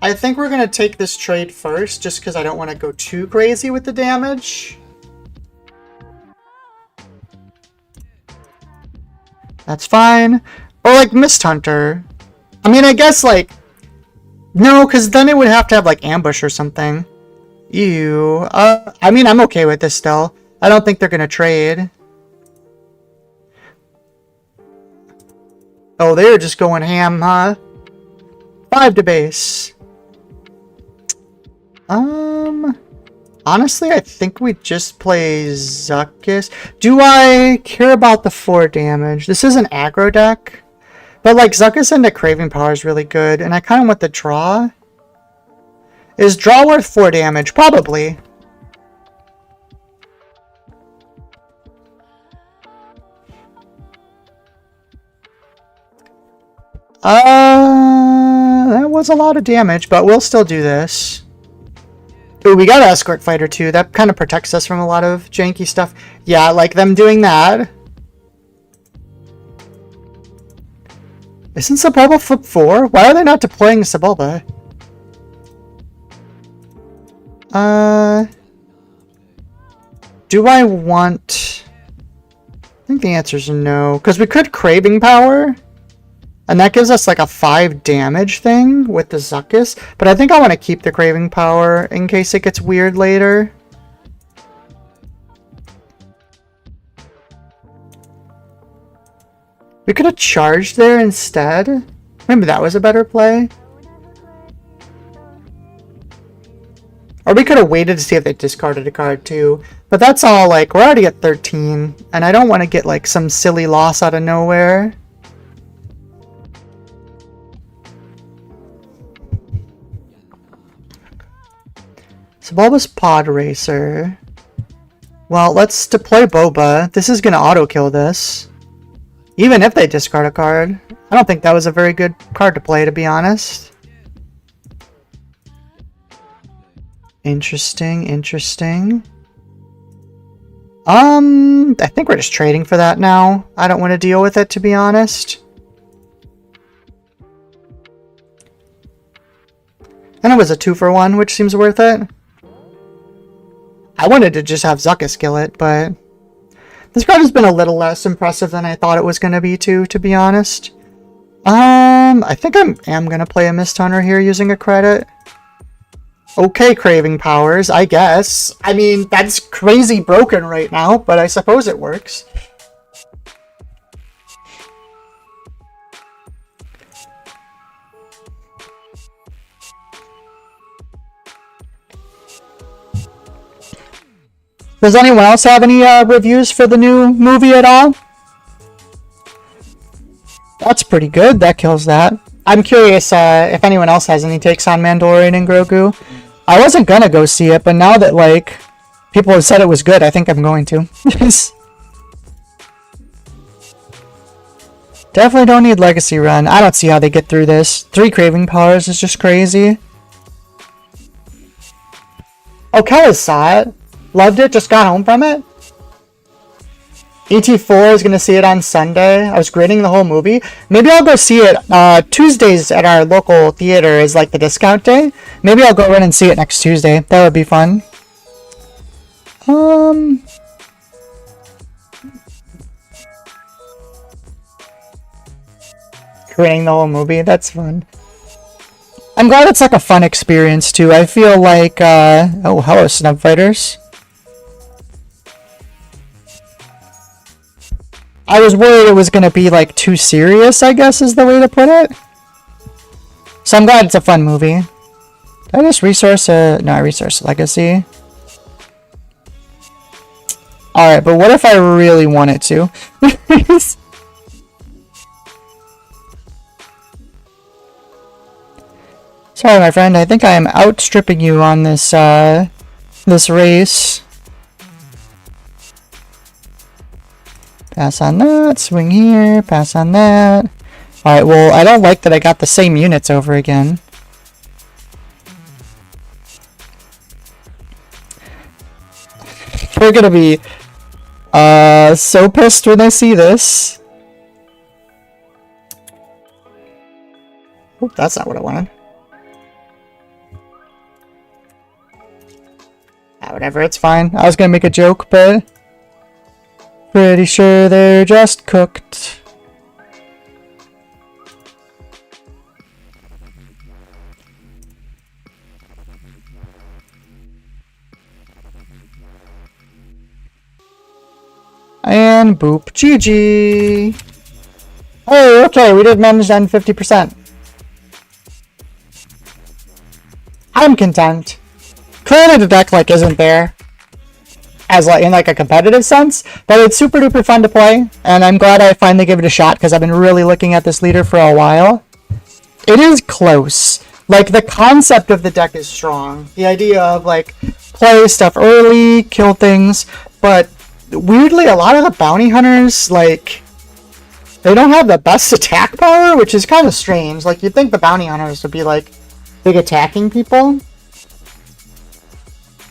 I think we're going to take this trade first, just because I don't want to go too crazy with the damage. That's fine. Or, like, Mist Hunter. I mean, I guess, like... No, because then it would have to have, like, Ambush or something. Ew. I mean, I'm okay with this still. I don't think they're gonna trade. Oh, they're just going ham, huh? 5 to base. Honestly, I think we just play Zuckuss. Do I care about the 4 damage? This is an aggro deck. But like Zuckuss into Craving Power is really good. And I kind of want the draw. Is draw worth 4 damage? Probably. That was a lot of damage, but we'll still do this. Ooh, we got Escort Fighter too. That kind of protects us from a lot of janky stuff. Yeah, I like them doing that. Isn't Sebulba flip 4? Why are they not deploying Sebulba? Do I want... I think the answer is no. Because we could Craving Power. And that gives us like a 5 damage thing with the Zuckuss. But I think I want to keep the Craving Power in case it gets weird later. We could have charged there instead. Maybe that was a better play. Or we could have waited to see if they discarded a card too. But that's all like, we're already at 13. And I don't want to get like some silly loss out of nowhere. Sebulba's Pod Racer. Well, let's deploy Boba. This is going to auto-kill this. Even if they discard a card. I don't think that was a very good card to play, to be honest. Interesting, interesting. I think we're just trading for that now. I don't want to deal with it, to be honest. And it was a 2-for-1, which seems worth it. I wanted to just have Zuckuss kill it, but this card has been a little less impressive than I thought it was going to be too, to be honest. I think I am going to play a Mist Hunter here using a credit. Okay, Craving Powers, I guess. I mean, that's crazy broken right now, but I suppose it works. Does anyone else have any reviews for the new movie at all? That's pretty good. That kills that. I'm curious if anyone else has any takes on Mandalorian and Grogu. I wasn't gonna go see it, but now that like people have said it was good, I think I'm going to. Definitely don't need Legacy Run. I don't see how they get through this. 3 Craving Powers is just crazy. Oh, Kellis saw it. Loved it, just got home from it. ET4 is going to see it on Sunday. I was grading the whole movie. Maybe I'll go see it. Tuesdays at our local theater is like the discount day. Maybe I'll go in and see it next Tuesday. That would be fun. Grading the whole movie, that's fun. I'm glad it's like a fun experience too. I feel like, oh, hello, Snub Fighters. I was worried it was going to be like too serious, I guess is the way to put it. So I'm glad it's a fun movie. Did I just resource no, I resource Legacy. Alright, but what if I really wanted to? Sorry, my friend, I think I am outstripping you on this, this race. Pass on that, swing here, pass on that. Alright, well, I don't like that I got the same units over again. They're gonna be, so pissed when they see this. Oop, that's not what I wanted. Ah, whatever, it's fine. I was gonna make a joke, but... pretty sure they're just cooked. And boop, GG. Oh, okay, we did manage to end 50%. I'm content. currently the deck like isn't there as like in like a competitive sense, but it's super duper fun to play, and I'm glad I finally gave it a shot because I've been really looking at this leader for a while. It is close. Like, the concept of the deck is strong. The idea of, like, play stuff early, kill things, but weirdly, a lot of the bounty hunters, like, they don't have the best attack power, which is kind of strange. Like, you'd think the bounty hunters would be, like, big attacking people.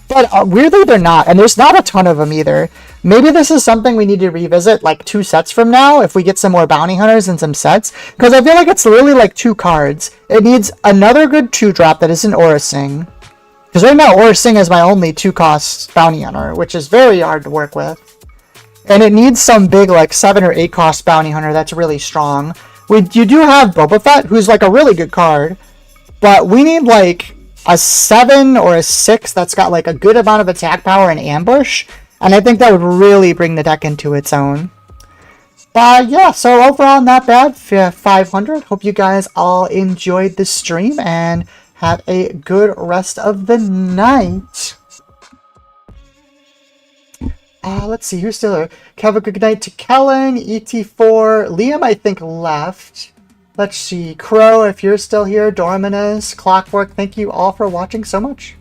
But weirdly, they're not, and there's not a ton of them either. Maybe this is something we need to revisit, like, 2 sets from now, if we get some more bounty hunters and some sets, because I feel like it's literally, like, 2 cards. It needs another good 2-drop that isn't Aura Sing. Because right now, Aura Sing is my only 2-cost bounty hunter, which is very hard to work with. And it needs some big, like, 7 or 8-cost bounty hunter that's really strong. You do have Boba Fett, who's, like, a really good card, but we need, like, a 7 or a 6 that's got like a good amount of attack power and ambush, and I think that would really bring the deck into its own. But yeah, so overall not bad, 500. Hope you guys all enjoyed the stream and have a good rest of the night. Let's see, who's still here? Have a good night to Kellen, ET4, Liam I think left. Let's see, Crow, if you're still here, Dorminus, Clockwork, thank you all for watching so much.